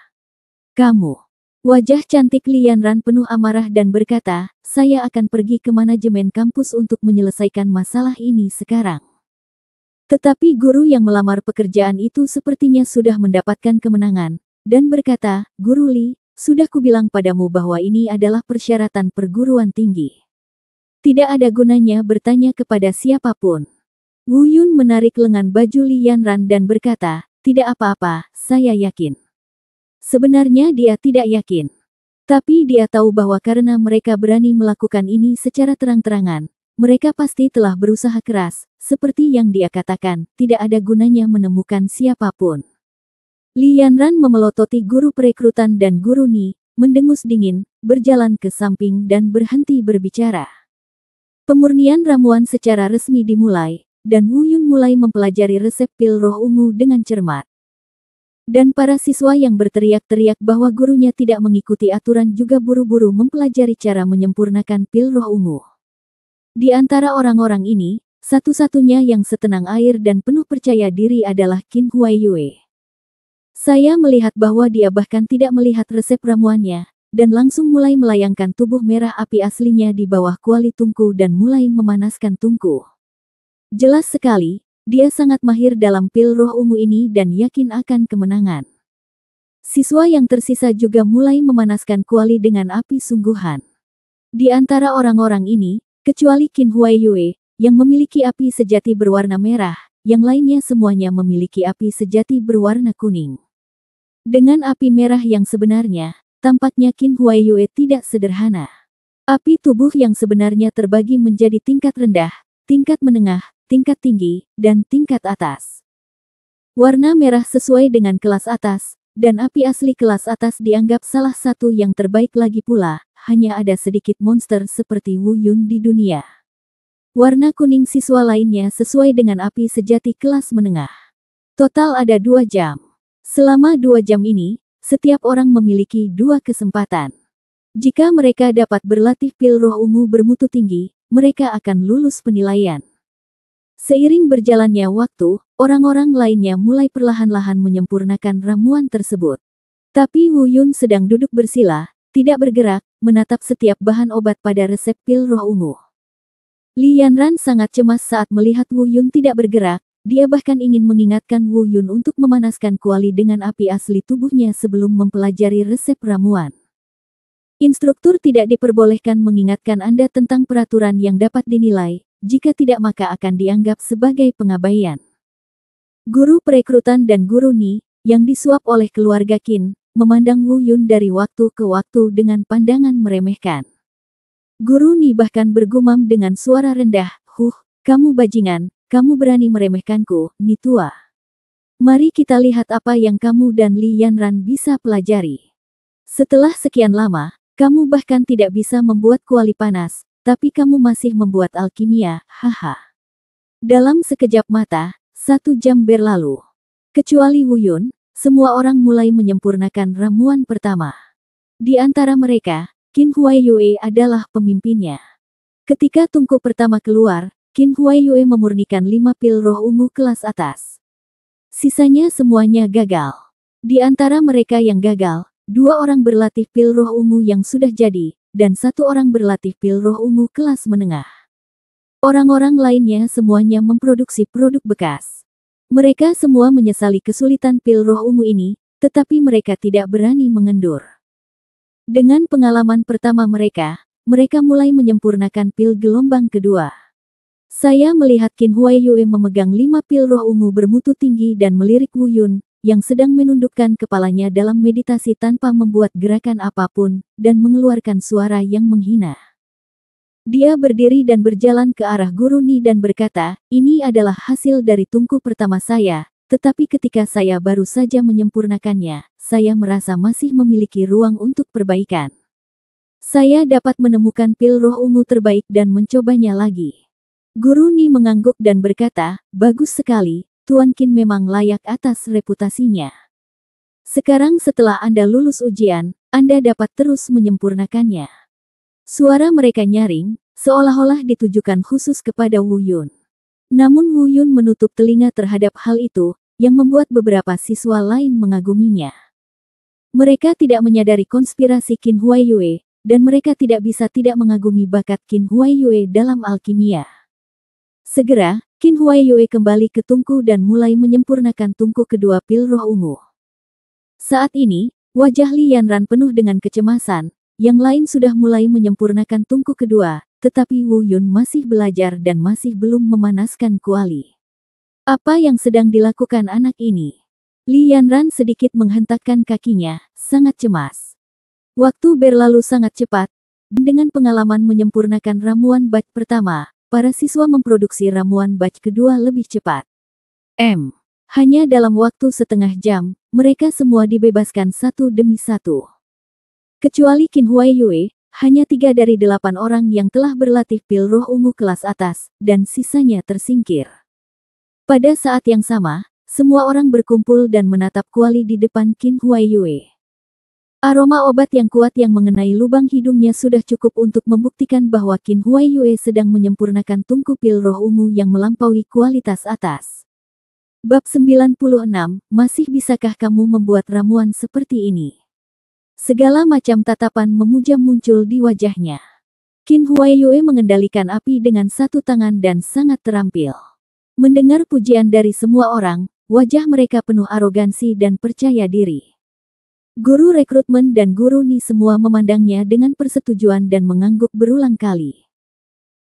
Kamu. Wajah cantik Li Yanran penuh amarah dan berkata, saya akan pergi ke manajemen kampus untuk menyelesaikan masalah ini sekarang. Tetapi guru yang melamar pekerjaan itu sepertinya sudah mendapatkan kemenangan, dan berkata, Guru Li, sudah kubilang padamu bahwa ini adalah persyaratan perguruan tinggi. Tidak ada gunanya bertanya kepada siapapun. Wu Yun menarik lengan baju Li Yanran dan berkata, tidak apa-apa, saya yakin. Sebenarnya dia tidak yakin. Tapi dia tahu bahwa karena mereka berani melakukan ini secara terang-terangan, mereka pasti telah berusaha keras, seperti yang dia katakan, tidak ada gunanya menemukan siapapun. Li Yanran memelototi guru perekrutan dan Guru Ni, mendengus dingin, berjalan ke samping dan berhenti berbicara. Pemurnian ramuan secara resmi dimulai, dan Wu Yun mulai mempelajari resep pil roh ungu dengan cermat. Dan para siswa yang berteriak-teriak bahwa gurunya tidak mengikuti aturan juga buru-buru mempelajari cara menyempurnakan pil roh ungu. Di antara orang-orang ini, satu-satunya yang setenang air dan penuh percaya diri adalah Qin Huaiyue. Saya melihat bahwa dia bahkan tidak melihat resep ramuannya, dan langsung mulai melayangkan tubuh merah api aslinya di bawah kuali tungku dan mulai memanaskan tungku. Jelas sekali, dia sangat mahir dalam pil roh ungu ini dan yakin akan kemenangan. Siswa yang tersisa juga mulai memanaskan kuali dengan api sungguhan. Di antara orang-orang ini, kecuali Qin Huaiyue, yang memiliki api sejati berwarna merah, yang lainnya semuanya memiliki api sejati berwarna kuning. Dengan api merah yang sebenarnya, tampaknya Qin Huaiyue tidak sederhana. Api tubuh yang sebenarnya terbagi menjadi tingkat rendah, tingkat menengah, tingkat tinggi, dan tingkat atas. Warna merah sesuai dengan kelas atas, dan api asli kelas atas dianggap salah satu yang terbaik lagi pula, hanya ada sedikit monster seperti Wu Yun di dunia. Warna kuning siswa lainnya sesuai dengan api sejati kelas menengah. Total ada 2 jam. Selama 2 jam ini, setiap orang memiliki 2 kesempatan. Jika mereka dapat berlatih pil roh ungu bermutu tinggi, mereka akan lulus penilaian. Seiring berjalannya waktu, orang-orang lainnya mulai perlahan-lahan menyempurnakan ramuan tersebut. Tapi Wu Yun sedang duduk bersila, tidak bergerak, menatap setiap bahan obat pada resep pil roh ungu. Li Yanran sangat cemas saat melihat Wu Yun tidak bergerak, dia bahkan ingin mengingatkan Wu Yun untuk memanaskan kuali dengan api asli tubuhnya sebelum mempelajari resep ramuan. Instruktur tidak diperbolehkan mengingatkan Anda tentang peraturan yang dapat dinilai. Jika tidak maka akan dianggap sebagai pengabaian. Guru perekrutan dan Guru Ni, yang disuap oleh keluarga Qin, memandang Wu Yun dari waktu ke waktu dengan pandangan meremehkan. Guru Ni bahkan bergumam dengan suara rendah, kamu bajingan, kamu berani meremehkanku, Ni tua. Mari kita lihat apa yang kamu dan Li Yanran bisa pelajari. Setelah sekian lama, kamu bahkan tidak bisa membuat kuali panas, tapi kamu masih membuat alkimia, haha. Dalam sekejap mata, 1 jam berlalu. Kecuali Wu Yun, semua orang mulai menyempurnakan ramuan pertama. Di antara mereka, Qin Huaiyue adalah pemimpinnya. Ketika tungku pertama keluar, Qin Huaiyue memurnikan 5 pil roh ungu kelas atas. Sisanya semuanya gagal. Di antara mereka yang gagal, 2 orang berlatih pil roh ungu yang sudah jadi, dan 1 orang berlatih pil roh ungu kelas menengah. Orang-orang lainnya semuanya memproduksi produk bekas. Mereka semua menyesali kesulitan pil roh ungu ini, tetapi mereka tidak berani mengendur. Dengan pengalaman pertama mereka mulai menyempurnakan pil gelombang kedua. Saya melihat Qin Huaiyue memegang 5 pil roh ungu bermutu tinggi dan melirik Wu Yun, yang sedang menundukkan kepalanya dalam meditasi tanpa membuat gerakan apapun, dan mengeluarkan suara yang menghina. Dia berdiri dan berjalan ke arah Guru Ni dan berkata, "Ini adalah hasil dari tungku pertama saya, tetapi ketika saya baru saja menyempurnakannya, saya merasa masih memiliki ruang untuk perbaikan. Saya dapat menemukan pil roh ungu terbaik dan mencobanya lagi." Guru Ni mengangguk dan berkata, "Bagus sekali, Tuan Qin memang layak atas reputasinya. Sekarang setelah Anda lulus ujian, Anda dapat terus menyempurnakannya." Suara mereka nyaring, seolah-olah ditujukan khusus kepada Wu Yun. Namun Wu Yun menutup telinga terhadap hal itu, yang membuat beberapa siswa lain mengaguminya. Mereka tidak menyadari konspirasi Qin Huaiyue, dan mereka tidak bisa tidak mengagumi bakat Qin Huaiyue dalam alkimia. Segera, Qin Huaiyue kembali ke tungku dan mulai menyempurnakan tungku kedua pil roh ungu. Saat ini, wajah Li Yanran penuh dengan kecemasan. Yang lain sudah mulai menyempurnakan tungku kedua, tetapi Wu Yun masih belajar dan masih belum memanaskan kuali. Apa yang sedang dilakukan anak ini? Li Yanran sedikit menghentakkan kakinya, sangat cemas. Waktu berlalu sangat cepat. Dengan pengalaman menyempurnakan ramuan batch pertama, para siswa memproduksi ramuan batch kedua lebih cepat. Hanya dalam waktu setengah jam, mereka semua dibebaskan satu demi satu. Kecuali Qin Huaiyue, hanya 3 dari 8 orang yang telah berlatih pil roh ungu kelas atas, dan sisanya tersingkir. Pada saat yang sama, semua orang berkumpul dan menatap kuali di depan Qin Huaiyue. Aroma obat yang kuat yang mengenai lubang hidungnya sudah cukup untuk membuktikan bahwa Qin Huaiyue sedang menyempurnakan tungku pil roh ungu yang melampaui kualitas atas. Bab 96, masih bisakah kamu membuat ramuan seperti ini? Segala macam tatapan memuja muncul di wajahnya. Qin Huaiyue mengendalikan api dengan satu tangan dan sangat terampil. Mendengar pujian dari semua orang, wajah mereka penuh arogansi dan percaya diri. Guru rekrutmen dan Guru Ni semua memandangnya dengan persetujuan dan mengangguk berulang kali.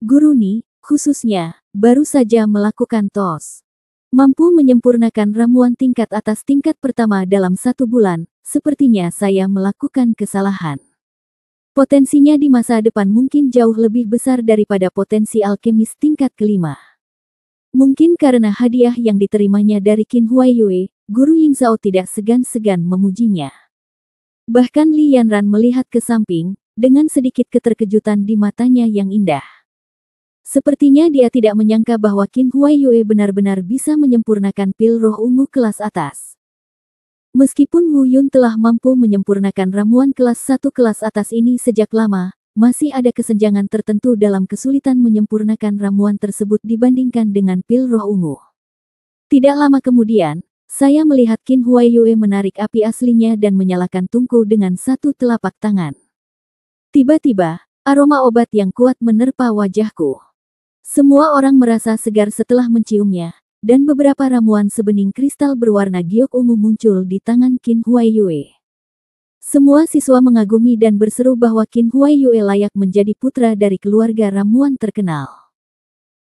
Guru Ni, khususnya, baru saja melakukan tos. Mampu menyempurnakan ramuan tingkat atas tingkat pertama dalam 1 bulan. Sepertinya saya melakukan kesalahan. Potensinya di masa depan mungkin jauh lebih besar daripada potensi alkemis tingkat kelima. Mungkin karena hadiah yang diterimanya dari Qin Huaiyue, Guru Yingzhao tidak segan-segan memujinya. Bahkan Li Yanran melihat ke samping, dengan sedikit keterkejutan di matanya yang indah. Sepertinya dia tidak menyangka bahwa Qin Huaiyue benar-benar bisa menyempurnakan pil roh ungu kelas atas. Meskipun Wu Yun telah mampu menyempurnakan ramuan kelas 1 kelas atas ini sejak lama, masih ada kesenjangan tertentu dalam kesulitan menyempurnakan ramuan tersebut dibandingkan dengan pil roh ungu. Tidak lama kemudian, saya melihat Qin Huaiyue menarik api aslinya dan menyalakan tungku dengan satu telapak tangan. Tiba-tiba, aroma obat yang kuat menerpa wajahku. Semua orang merasa segar setelah menciumnya. Dan beberapa ramuan sebening kristal berwarna giok ungu muncul di tangan Qin Huaiyue. Semua siswa mengagumi dan berseru bahwa Qin Huaiyue layak menjadi putra dari keluarga ramuan terkenal.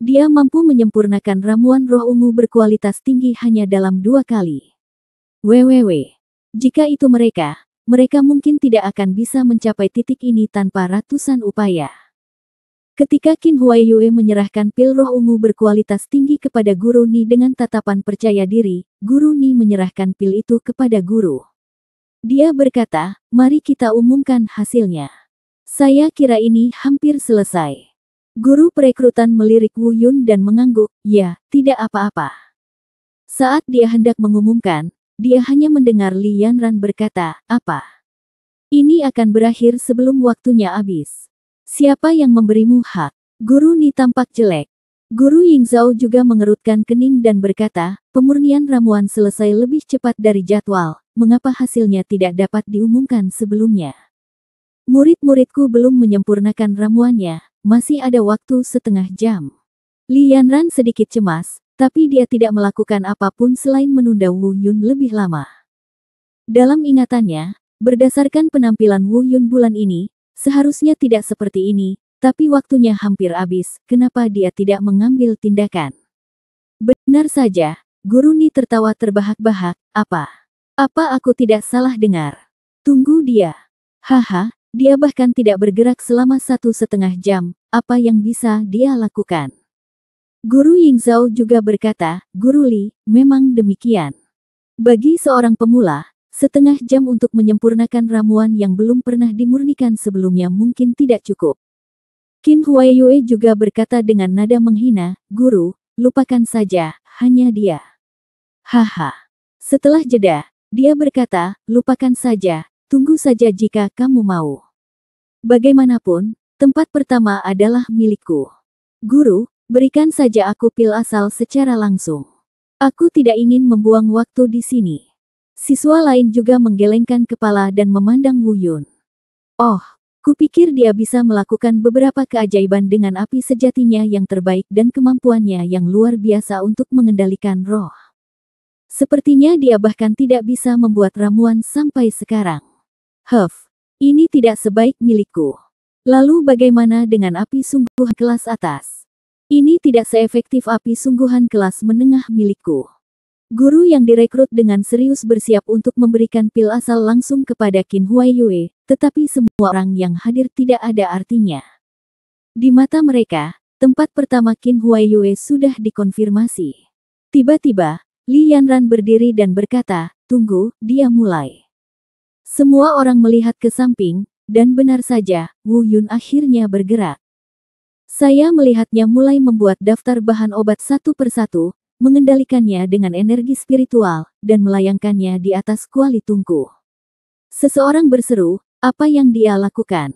Dia mampu menyempurnakan ramuan roh ungu berkualitas tinggi hanya dalam 2 kali. Jika itu mereka mungkin tidak akan bisa mencapai titik ini tanpa ratusan upaya. Ketika Qin Huaiyue menyerahkan pil roh ungu berkualitas tinggi kepada Guru Ni dengan tatapan percaya diri, Guru Ni menyerahkan pil itu kepada guru. Dia berkata, "Mari kita umumkan hasilnya. Saya kira ini hampir selesai." Guru perekrutan melirik Wu Yun dan mengangguk, "Ya, tidak apa-apa." Saat dia hendak mengumumkan, dia hanya mendengar Li Yanran berkata, "Apa? Ini akan berakhir sebelum waktunya habis. Siapa yang memberimu hak?" Guru Ni tampak jelek. Guru Yingzhou juga mengerutkan kening dan berkata, pemurnian ramuan selesai lebih cepat dari jadwal, mengapa hasilnya tidak dapat diumumkan sebelumnya? Murid-muridku belum menyempurnakan ramuannya, masih ada waktu setengah jam. Li Yanran sedikit cemas, tapi dia tidak melakukan apapun selain menunda Wu Yun lebih lama. Dalam ingatannya, berdasarkan penampilan Wu Yun bulan ini, seharusnya tidak seperti ini, tapi waktunya hampir habis, kenapa dia tidak mengambil tindakan? Benar saja, Guru Ni tertawa terbahak-bahak, Apa aku tidak salah dengar? Tunggu dia. Haha, dia bahkan tidak bergerak selama 1,5 jam, apa yang bisa dia lakukan? Guru Yingzhou juga berkata, Guru Li, memang demikian. Bagi seorang pemula, setengah jam untuk menyempurnakan ramuan yang belum pernah dimurnikan sebelumnya mungkin tidak cukup. Qin Huaiyue juga berkata dengan nada menghina, Guru, lupakan saja, hanya dia. Haha. Setelah jeda, dia berkata, lupakan saja, tunggu saja jika kamu mau. Bagaimanapun, tempat pertama adalah milikku. Guru, berikan saja aku pil asal secara langsung. Aku tidak ingin membuang waktu di sini. Siswa lain juga menggelengkan kepala dan memandang Wu Yun. Oh, kupikir dia bisa melakukan beberapa keajaiban dengan api sejatinya yang terbaik dan kemampuannya yang luar biasa untuk mengendalikan roh. Sepertinya dia bahkan tidak bisa membuat ramuan sampai sekarang. Ini tidak sebaik milikku. Lalu bagaimana dengan api sungguhan kelas atas? Ini tidak seefektif api sungguhan kelas menengah milikku. Guru yang direkrut dengan serius bersiap untuk memberikan pil asal langsung kepada Qin Huaiyue, tetapi semua orang yang hadir tidak ada artinya. Di mata mereka, tempat pertama Qin Huaiyue sudah dikonfirmasi. Tiba-tiba, Li Yanran berdiri dan berkata, tunggu, dia mulai. Semua orang melihat ke samping, dan benar saja, Wu Yun akhirnya bergerak. Saya melihatnya mulai membuat daftar bahan obat satu persatu, mengendalikannya dengan energi spiritual, dan melayangkannya di atas kuali tungku. Seseorang berseru, apa yang dia lakukan?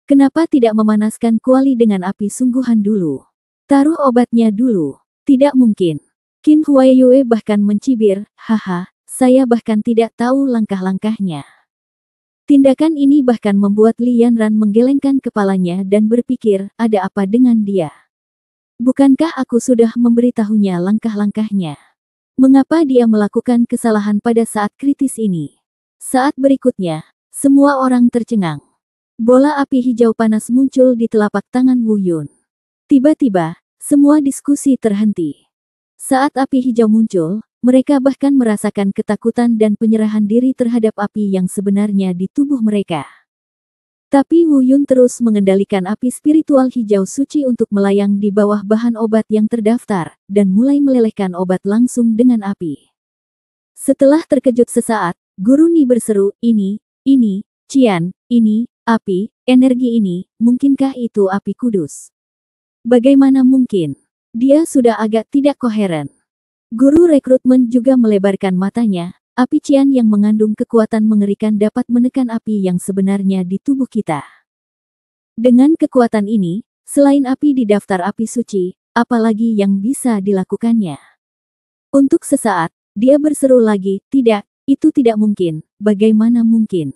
Kenapa tidak memanaskan kuali dengan api sungguhan dulu? Taruh obatnya dulu. Tidak mungkin. Qin Huaiyue bahkan mencibir, haha, saya bahkan tidak tahu langkah-langkahnya. Tindakan ini bahkan membuat Li Yanran menggelengkan kepalanya dan berpikir, ada apa dengan dia? Bukankah aku sudah memberitahunya langkah-langkahnya? Mengapa dia melakukan kesalahan pada saat kritis ini? Saat berikutnya, semua orang tercengang. Bola api hijau panas muncul di telapak tangan Wu Yun. Tiba-tiba, semua diskusi terhenti. Saat api hijau muncul, mereka bahkan merasakan ketakutan dan penyerahan diri terhadap api yang sebenarnya di tubuh mereka. Tapi Wu Yun terus mengendalikan api spiritual hijau suci untuk melayang di bawah bahan obat yang terdaftar, dan mulai melelehkan obat langsung dengan api. Setelah terkejut sesaat, Guru Ni berseru, ini, Qian, ini, api, energi ini, mungkinkah itu api kudus? Bagaimana mungkin? Dia sudah agak tidak koheren. Guru rekrutmen juga melebarkan matanya. Api Qian yang mengandung kekuatan mengerikan dapat menekan api yang sebenarnya di tubuh kita. Dengan kekuatan ini, selain api di daftar api suci, apalagi yang bisa dilakukannya? Untuk sesaat, dia berseru lagi, tidak, itu tidak mungkin, bagaimana mungkin?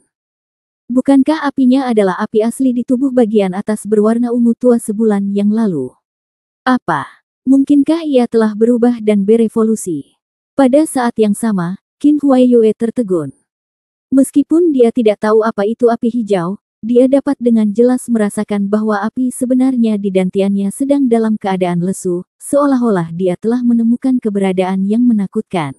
Bukankah apinya adalah api asli di tubuh bagian atas berwarna ungu tua sebulan yang lalu? Apa? Mungkinkah ia telah berubah dan berevolusi? Pada saat yang sama, Qin Huaiyue tertegun. Meskipun dia tidak tahu apa itu api hijau, dia dapat dengan jelas merasakan bahwa api sebenarnya di dantiannya sedang dalam keadaan lesu, seolah-olah dia telah menemukan keberadaan yang menakutkan.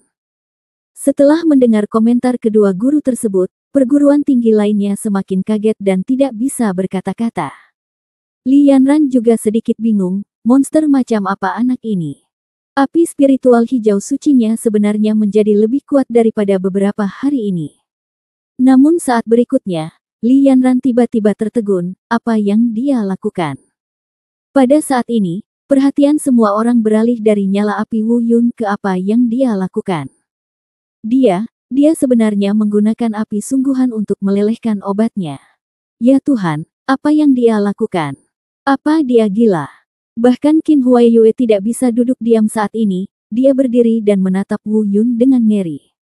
Setelah mendengar komentar kedua guru tersebut, perguruan tinggi lainnya semakin kaget dan tidak bisa berkata-kata. Li Yanran juga sedikit bingung, monster macam apa anak ini? Api spiritual hijau sucinya sebenarnya menjadi lebih kuat daripada beberapa hari ini. Namun saat berikutnya, Li Yanran tiba-tiba tertegun, apa yang dia lakukan? Pada saat ini, perhatian semua orang beralih dari nyala api Wu Yun ke apa yang dia lakukan. Dia sebenarnya menggunakan api sungguhan untuk melelehkan obatnya. Ya Tuhan, apa yang dia lakukan? Apa dia gila? Bahkan Qin Huaiyue tidak bisa duduk diam saat ini, dia berdiri dan menatap Wu Yun dengan ngeri.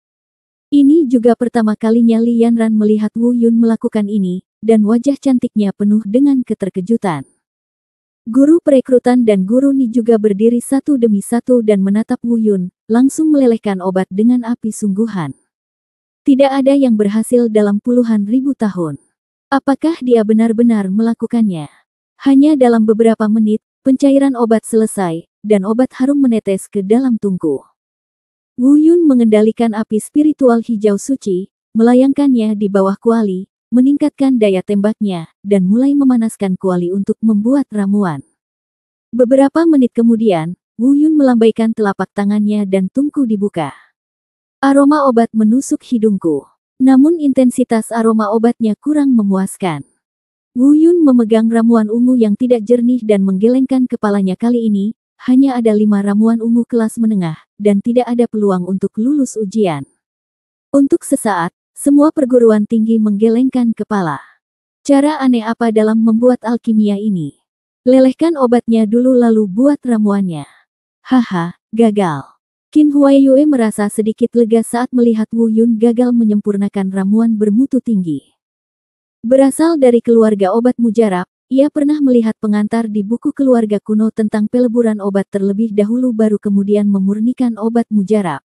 Ini juga pertama kalinya Li Yanran melihat Wu Yun melakukan ini, dan wajah cantiknya penuh dengan keterkejutan. Guru perekrutan dan guru Ni juga berdiri satu demi satu dan menatap Wu Yun, langsung melelehkan obat dengan api sungguhan. Tidak ada yang berhasil dalam puluhan ribu tahun. Apakah dia benar-benar melakukannya? Hanya dalam beberapa menit, pencairan obat selesai, dan obat harum menetes ke dalam tungku. Wu Yun mengendalikan api spiritual hijau suci, melayangkannya di bawah kuali, meningkatkan daya tembaknya, dan mulai memanaskan kuali untuk membuat ramuan. Beberapa menit kemudian, Wu Yun melambaikan telapak tangannya dan tungku dibuka. Aroma obat menusuk hidungku. Namun intensitas aroma obatnya kurang memuaskan. Wu Yun memegang ramuan ungu yang tidak jernih dan menggelengkan kepalanya kali ini, hanya ada 5 ramuan ungu kelas menengah, dan tidak ada peluang untuk lulus ujian. Untuk sesaat, semua perguruan tinggi menggelengkan kepala. Cara aneh apa dalam membuat alkimia ini? Lelehkan obatnya dulu lalu buat ramuannya. Haha, gagal. Qin Huaiyue merasa sedikit lega saat melihat Wu Yun gagal menyempurnakan ramuan bermutu tinggi. Berasal dari keluarga obat mujarab, ia pernah melihat pengantar di buku keluarga kuno tentang peleburan obat terlebih dahulu baru kemudian memurnikan obat mujarab.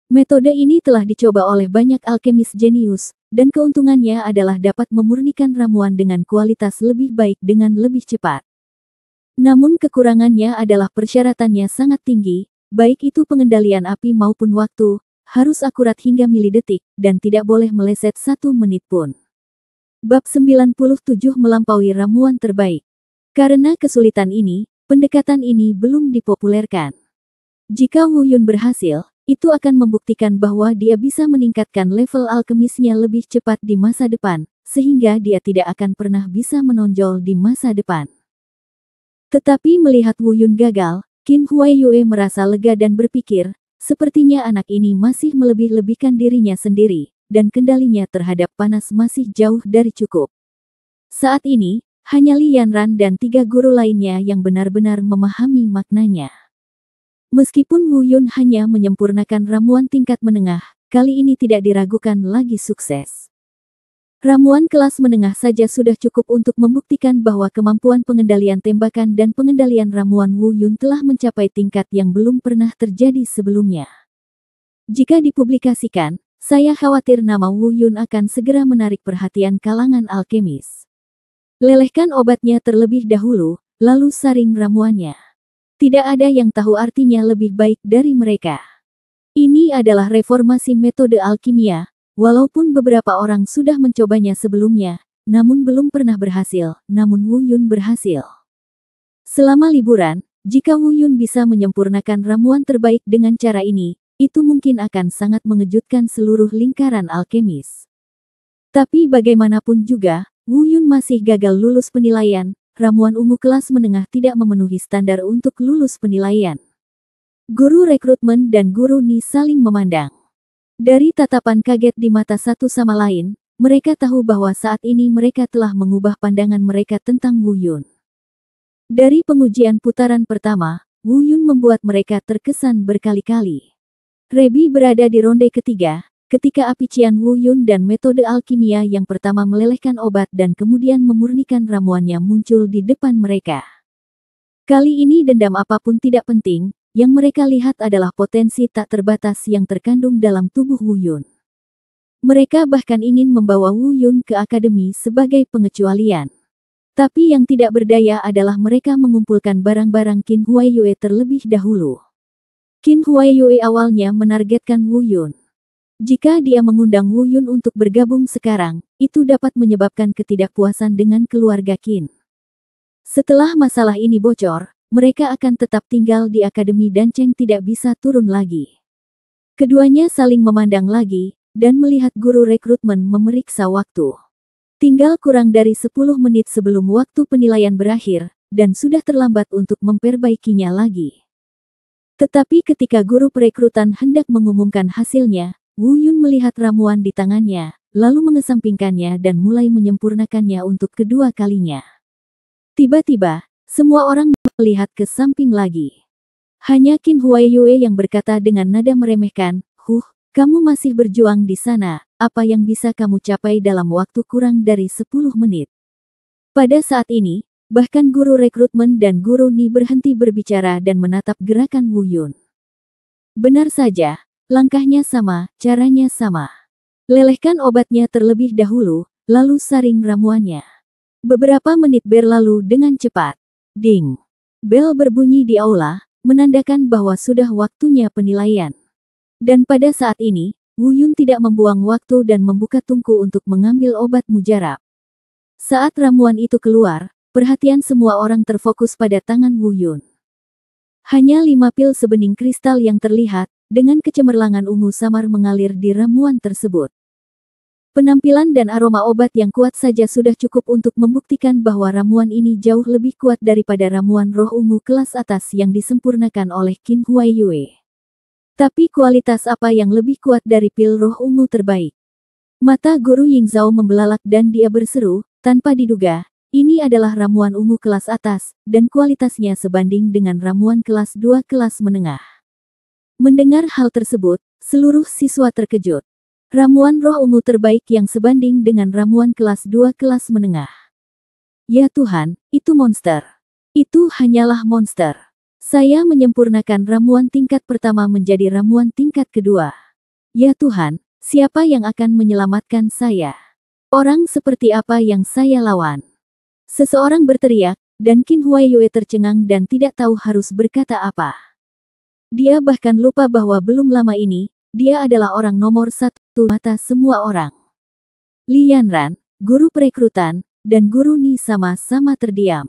Metode ini telah dicoba oleh banyak alkemis jenius, dan keuntungannya adalah dapat memurnikan ramuan dengan kualitas lebih baik dengan lebih cepat. Namun kekurangannya adalah persyaratannya sangat tinggi, baik itu pengendalian api maupun waktu, harus akurat hingga milidetik, dan tidak boleh meleset 1 menit pun. Bab 97 melampaui ramuan terbaik. Karena kesulitan ini, pendekatan ini belum dipopulerkan. Jika Wu Yun berhasil, itu akan membuktikan bahwa dia bisa meningkatkan level alkemisnya lebih cepat di masa depan, sehingga dia tidak akan pernah bisa menonjol di masa depan. Tetapi melihat Wu Yun gagal, Qin Huaiyue merasa lega dan berpikir, sepertinya anak ini masih melebih-lebihkan dirinya sendiri, dan kendalinya terhadap panas masih jauh dari cukup. Saat ini, hanya Li Yanran dan 3 guru lainnya yang benar-benar memahami maknanya. Meskipun Wu Yun hanya menyempurnakan ramuan tingkat menengah, kali ini tidak diragukan lagi sukses. Ramuan kelas menengah saja sudah cukup untuk membuktikan bahwa kemampuan pengendalian tembakan dan pengendalian ramuan Wu Yun telah mencapai tingkat yang belum pernah terjadi sebelumnya. Jika dipublikasikan, saya khawatir nama Wu Yun akan segera menarik perhatian kalangan alkemis. Lelehkan obatnya terlebih dahulu, lalu saring ramuannya. Tidak ada yang tahu artinya lebih baik dari mereka. Ini adalah reformasi metode alkimia, walaupun beberapa orang sudah mencobanya sebelumnya, namun belum pernah berhasil, namun Wu Yun berhasil. Selama liburan, jika Wu Yun bisa menyempurnakan ramuan terbaik dengan cara ini, itu mungkin akan sangat mengejutkan seluruh lingkaran alkemis. Tapi bagaimanapun juga, Wu Yun masih gagal lulus penilaian, ramuan ungu kelas menengah tidak memenuhi standar untuk lulus penilaian. Guru rekrutmen dan guru Ni saling memandang. Dari tatapan kaget di mata satu sama lain, mereka tahu bahwa saat ini mereka telah mengubah pandangan mereka tentang Wu Yun. Dari pengujian putaran pertama, Wu Yun membuat mereka terkesan berkali-kali. Rebi berada di ronde ketiga, ketika api Qian Wu Yun dan metode alkimia yang pertama melelehkan obat dan kemudian memurnikan ramuannya muncul di depan mereka. Kali ini dendam apapun tidak penting, yang mereka lihat adalah potensi tak terbatas yang terkandung dalam tubuh Wu Yun. Mereka bahkan ingin membawa Wu Yun ke akademi sebagai pengecualian. Tapi yang tidak berdaya adalah mereka mengumpulkan barang-barang Qin Huaiyue terlebih dahulu. Qin Huaiyue awalnya menargetkan Wu Yun. Jika dia mengundang Wu Yun untuk bergabung sekarang, itu dapat menyebabkan ketidakpuasan dengan keluarga Qin. Setelah masalah ini bocor, mereka akan tetap tinggal di akademi dan Cheng tidak bisa turun lagi. Keduanya saling memandang lagi, dan melihat guru rekrutmen memeriksa waktu. Tinggal kurang dari 10 menit sebelum waktu penilaian berakhir, dan sudah terlambat untuk memperbaikinya lagi. Tetapi ketika guru perekrutan hendak mengumumkan hasilnya, Wu Yun melihat ramuan di tangannya, lalu mengesampingkannya dan mulai menyempurnakannya untuk kedua kalinya. Tiba-tiba, Semua orang melihat ke samping lagi. Hanya Qin Huaiyue yang berkata dengan nada meremehkan, kamu masih berjuang di sana, apa yang bisa kamu capai dalam waktu kurang dari 10 menit. Pada saat ini, bahkan guru rekrutmen dan guru Ni berhenti berbicara dan menatap gerakan Wu Yun. Benar saja, langkahnya sama, caranya sama. Lelehkan obatnya terlebih dahulu, lalu saring ramuannya. Beberapa menit berlalu dengan cepat. Ding! Bel berbunyi di aula, menandakan bahwa sudah waktunya penilaian. Dan pada saat ini, Wu Yun tidak membuang waktu dan membuka tungku untuk mengambil obat mujarab. Saat ramuan itu keluar, perhatian semua orang terfokus pada tangan Wu Yun. Hanya 5 pil sebening kristal yang terlihat, dengan kecemerlangan ungu samar mengalir di ramuan tersebut. Penampilan dan aroma obat yang kuat saja sudah cukup untuk membuktikan bahwa ramuan ini jauh lebih kuat daripada ramuan roh ungu kelas atas yang disempurnakan oleh Qin Huaiyue. Tapi kualitas apa yang lebih kuat dari pil roh ungu terbaik? Mata Guru Yingzhao membelalak dan dia berseru, tanpa diduga, ini adalah ramuan ungu kelas atas, dan kualitasnya sebanding dengan ramuan kelas 2 kelas menengah. Mendengar hal tersebut, seluruh siswa terkejut. Ramuan roh ungu terbaik yang sebanding dengan ramuan kelas 2 kelas menengah. Ya Tuhan, itu monster. Itu hanyalah monster. Saya menyempurnakan ramuan tingkat pertama menjadi ramuan tingkat kedua. Ya Tuhan, siapa yang akan menyelamatkan saya? Orang seperti apa yang saya lawan? Seseorang berteriak, dan Qin Huaiyue tercengang dan tidak tahu harus berkata apa. Dia bahkan lupa bahwa belum lama ini, dia adalah orang nomor 1 mata semua orang. Li Yanran, guru perekrutan, dan guru Ni sama-sama terdiam.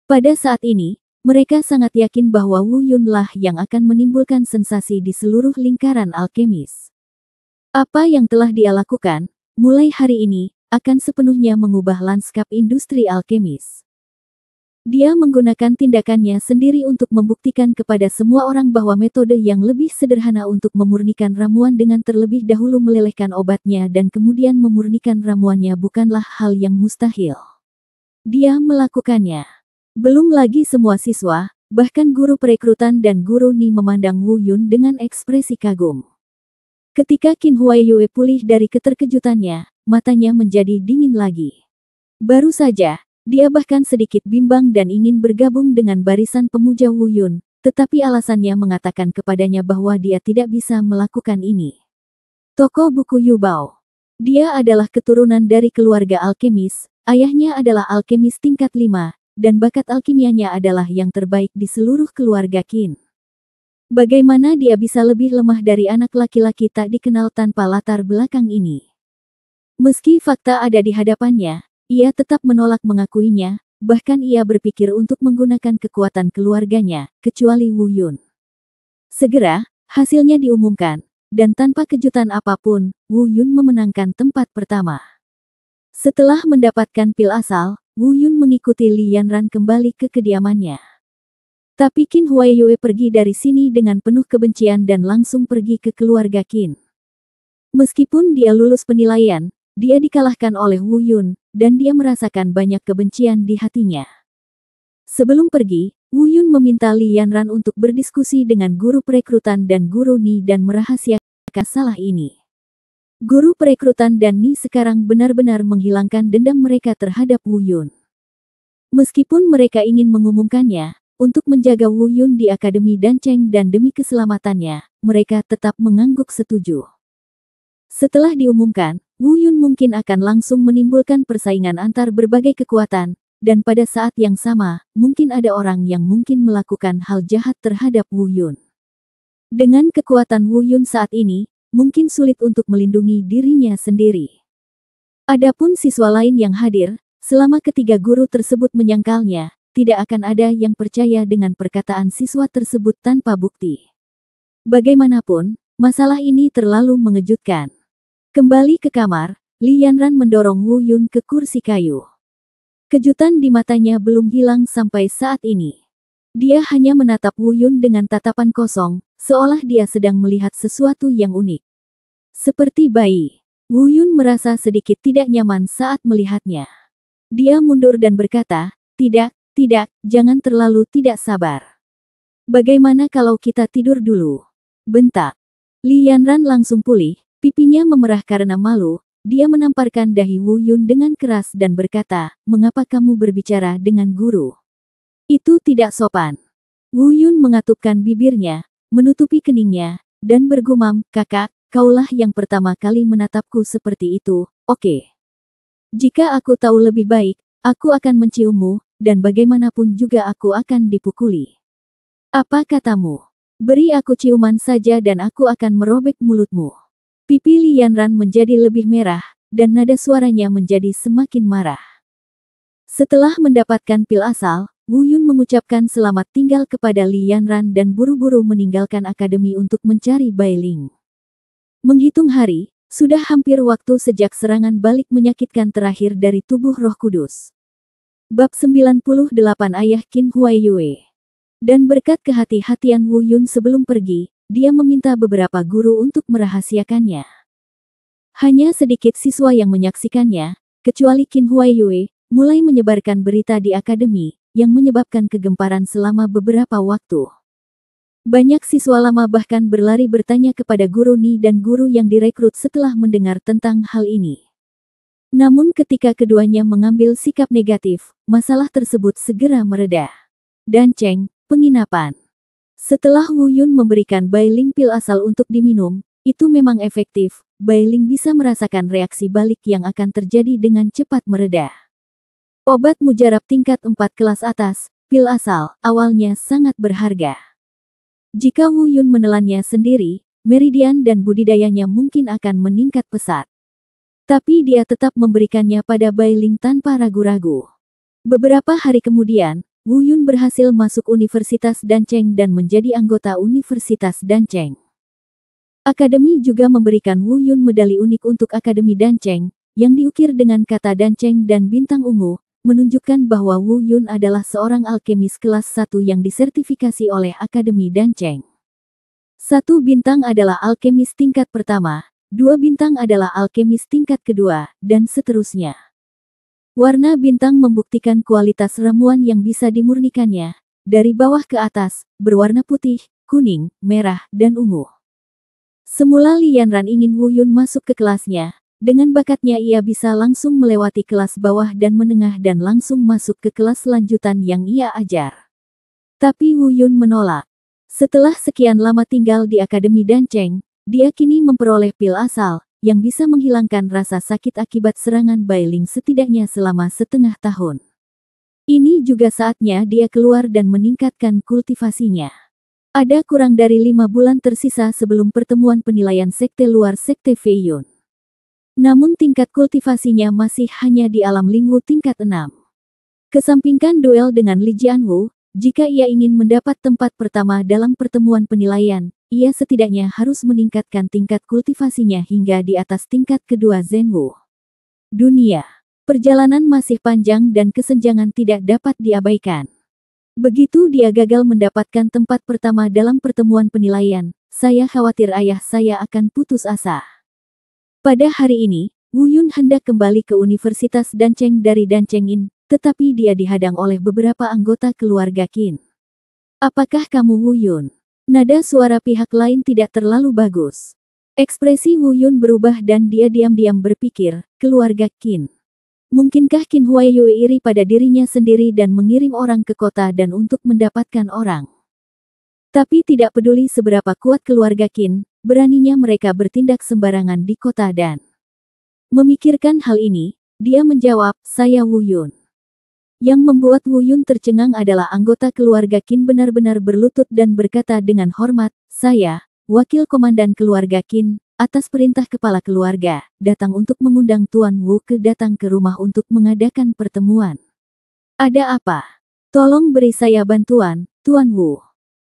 Pada saat ini, mereka sangat yakin bahwa Wu Yun lah yang akan menimbulkan sensasi di seluruh lingkaran alkemis. Apa yang telah dia lakukan, mulai hari ini, akan sepenuhnya mengubah lanskap industri alkemis. Dia menggunakan tindakannya sendiri untuk membuktikan kepada semua orang bahwa metode yang lebih sederhana untuk memurnikan ramuan dengan terlebih dahulu melelehkan obatnya dan kemudian memurnikan ramuannya bukanlah hal yang mustahil. Dia melakukannya. Belum lagi semua siswa, bahkan guru perekrutan dan guru Ni memandang Wu Yun dengan ekspresi kagum. Ketika Qin Huaiyue pulih dari keterkejutannya, matanya menjadi dingin lagi. Baru saja, dia bahkan sedikit bimbang dan ingin bergabung dengan barisan pemuja Wu Yun, tetapi alasannya mengatakan kepadanya bahwa dia tidak bisa melakukan ini. Toko buku Yu Bao. Dia adalah keturunan dari keluarga alkemis, ayahnya adalah alkemis tingkat 5, dan bakat alkimianya adalah yang terbaik di seluruh keluarga Qin. Bagaimana dia bisa lebih lemah dari anak laki-laki tak dikenal tanpa latar belakang ini? Meski fakta ada di hadapannya, ia tetap menolak mengakuinya, bahkan ia berpikir untuk menggunakan kekuatan keluarganya, kecuali Wu Yun. Segera, hasilnya diumumkan, dan tanpa kejutan apapun, Wu Yun memenangkan tempat pertama. Setelah mendapatkan pil asal, Wu Yun mengikuti Li Yanran kembali ke kediamannya. Tapi Qin Huaiyue pergi dari sini dengan penuh kebencian dan langsung pergi ke keluarga Qin. Meskipun dia lulus penilaian, dia dikalahkan oleh Wu Yun, dan dia merasakan banyak kebencian di hatinya. Sebelum pergi, Wu Yun meminta Li Yanran untuk berdiskusi dengan guru perekrutan dan guru Ni dan merahasiakan masalah ini. Guru perekrutan dan Ni sekarang benar-benar menghilangkan dendam mereka terhadap Wu Yun. Meskipun mereka ingin mengumumkannya, untuk menjaga Wu Yun di Akademi Dancheng dan demi keselamatannya, mereka tetap mengangguk setuju. Setelah diumumkan, Wu Yun mungkin akan langsung menimbulkan persaingan antar berbagai kekuatan, dan pada saat yang sama, mungkin ada orang yang mungkin melakukan hal jahat terhadap Wu Yun. Dengan kekuatan Wu Yun saat ini, mungkin sulit untuk melindungi dirinya sendiri. Adapun siswa lain yang hadir, selama ketiga guru tersebut menyangkalnya, tidak akan ada yang percaya dengan perkataan siswa tersebut tanpa bukti. Bagaimanapun, masalah ini terlalu mengejutkan. Kembali ke kamar, Li Yanran mendorong Wu Yun ke kursi kayu. Kejutan di matanya belum hilang sampai saat ini. Dia hanya menatap Wu Yun dengan tatapan kosong, seolah dia sedang melihat sesuatu yang unik. Seperti bayi, Wu Yun merasa sedikit tidak nyaman saat melihatnya. Dia mundur dan berkata, Tidak, jangan terlalu tidak sabar. Bagaimana kalau kita tidur dulu? Bentak. Li Yanran langsung pulih, pipinya memerah karena malu. Dia menamparkan dahi Wu Yun dengan keras dan berkata, "Mengapa kamu berbicara dengan guru? Itu tidak sopan." Wu Yun mengatupkan bibirnya, menutupi keningnya, dan bergumam, "Kakak, kaulah yang pertama kali menatapku seperti itu, oke. Jika aku tahu lebih baik, aku akan menciummu, dan bagaimanapun juga aku akan dipukuli. Apa katamu? Beri aku ciuman saja dan aku akan merobek mulutmu." Pipi Li Yanran menjadi lebih merah, dan nada suaranya menjadi semakin marah. Setelah mendapatkan pil asal, Wu Yun mengucapkan selamat tinggal kepada Li Yanran dan buru-buru meninggalkan akademi untuk mencari Bai Ling. Menghitung hari, sudah hampir waktu sejak serangan balik menyakitkan terakhir dari tubuh Roh Kudus. Bab 98 Ayah Qin Huaiyue. Dan berkat kehati-hatian Wu Yun sebelum pergi, dia meminta beberapa guru untuk merahasiakannya. Hanya sedikit siswa yang menyaksikannya, kecuali Qin Huaiyue, mulai menyebarkan berita di akademi, yang menyebabkan kegemparan selama beberapa waktu. Banyak siswa lama bahkan berlari bertanya kepada guru Ni dan guru yang direkrut setelah mendengar tentang hal ini. Namun ketika keduanya mengambil sikap negatif, masalah tersebut segera mereda. Danceng, penginapan. Setelah Wu Yun memberikan Bai Ling pil asal untuk diminum, itu memang efektif. Bai Ling bisa merasakan reaksi balik yang akan terjadi dengan cepat mereda. Obat mujarab tingkat 4 kelas atas, pil asal, awalnya sangat berharga. Jika Wu Yun menelannya sendiri, meridian dan budidayanya mungkin akan meningkat pesat. Tapi dia tetap memberikannya pada Bai Ling tanpa ragu-ragu. Beberapa hari kemudian, Wu Yun berhasil masuk Universitas Danceng dan menjadi anggota Universitas Danceng. Akademi juga memberikan Wu Yun medali unik untuk Akademi Danceng, yang diukir dengan kata Danceng dan bintang ungu, menunjukkan bahwa Wu Yun adalah seorang alkemis kelas 1 yang disertifikasi oleh Akademi Danceng. 1 bintang adalah alkemis tingkat pertama, 2 bintang adalah alkemis tingkat kedua, dan seterusnya. Warna bintang membuktikan kualitas ramuan yang bisa dimurnikannya, dari bawah ke atas, berwarna putih, kuning, merah, dan ungu. Semula Li Yanran ingin Wu Yun masuk ke kelasnya, dengan bakatnya ia bisa langsung melewati kelas bawah dan menengah dan langsung masuk ke kelas lanjutan yang ia ajar. Tapi Wu Yun menolak. Setelah sekian lama tinggal di Akademi Danceng, dia kini memperoleh pil asal, yang bisa menghilangkan rasa sakit akibat serangan Bai Ling setidaknya selama setengah tahun. Ini juga saatnya dia keluar dan meningkatkan kultivasinya. Ada kurang dari 5 bulan tersisa sebelum pertemuan penilaian sekte luar sekte Fei Yun. Namun tingkat kultivasinya masih hanya di alam Lingwu tingkat 6. Kesampingkan duel dengan Li Jianwu, jika ia ingin mendapat tempat pertama dalam pertemuan penilaian, ia setidaknya harus meningkatkan tingkat kultivasinya hingga di atas tingkat kedua Zhenwu. Dunia. Perjalanan masih panjang dan kesenjangan tidak dapat diabaikan. Begitu dia gagal mendapatkan tempat pertama dalam pertemuan penilaian, saya khawatir ayah saya akan putus asa. Pada hari ini, Wu Yun hendak kembali ke Universitas Danceng dari Danceng In, tetapi dia dihadang oleh beberapa anggota keluarga Qin. "Apakah kamu Wu Yun?" Nada suara pihak lain tidak terlalu bagus. Ekspresi Wu Yun berubah dan dia diam-diam berpikir, keluarga Qin. Mungkinkah Qin Huaiyue iri pada dirinya sendiri dan mengirim orang ke kota dan untuk mendapatkan orang? Tapi tidak peduli seberapa kuat keluarga Qin, beraninya mereka bertindak sembarangan di kota dan... Memikirkan hal ini, dia menjawab, "Saya Wu Yun." Yang membuat Wu Yun tercengang adalah anggota keluarga Qin benar-benar berlutut dan berkata dengan hormat, "Saya, wakil komandan keluarga Qin, atas perintah kepala keluarga, datang untuk mengundang Tuan Wu datang ke rumah untuk mengadakan pertemuan." "Ada apa? Tolong beri saya bantuan, Tuan Wu."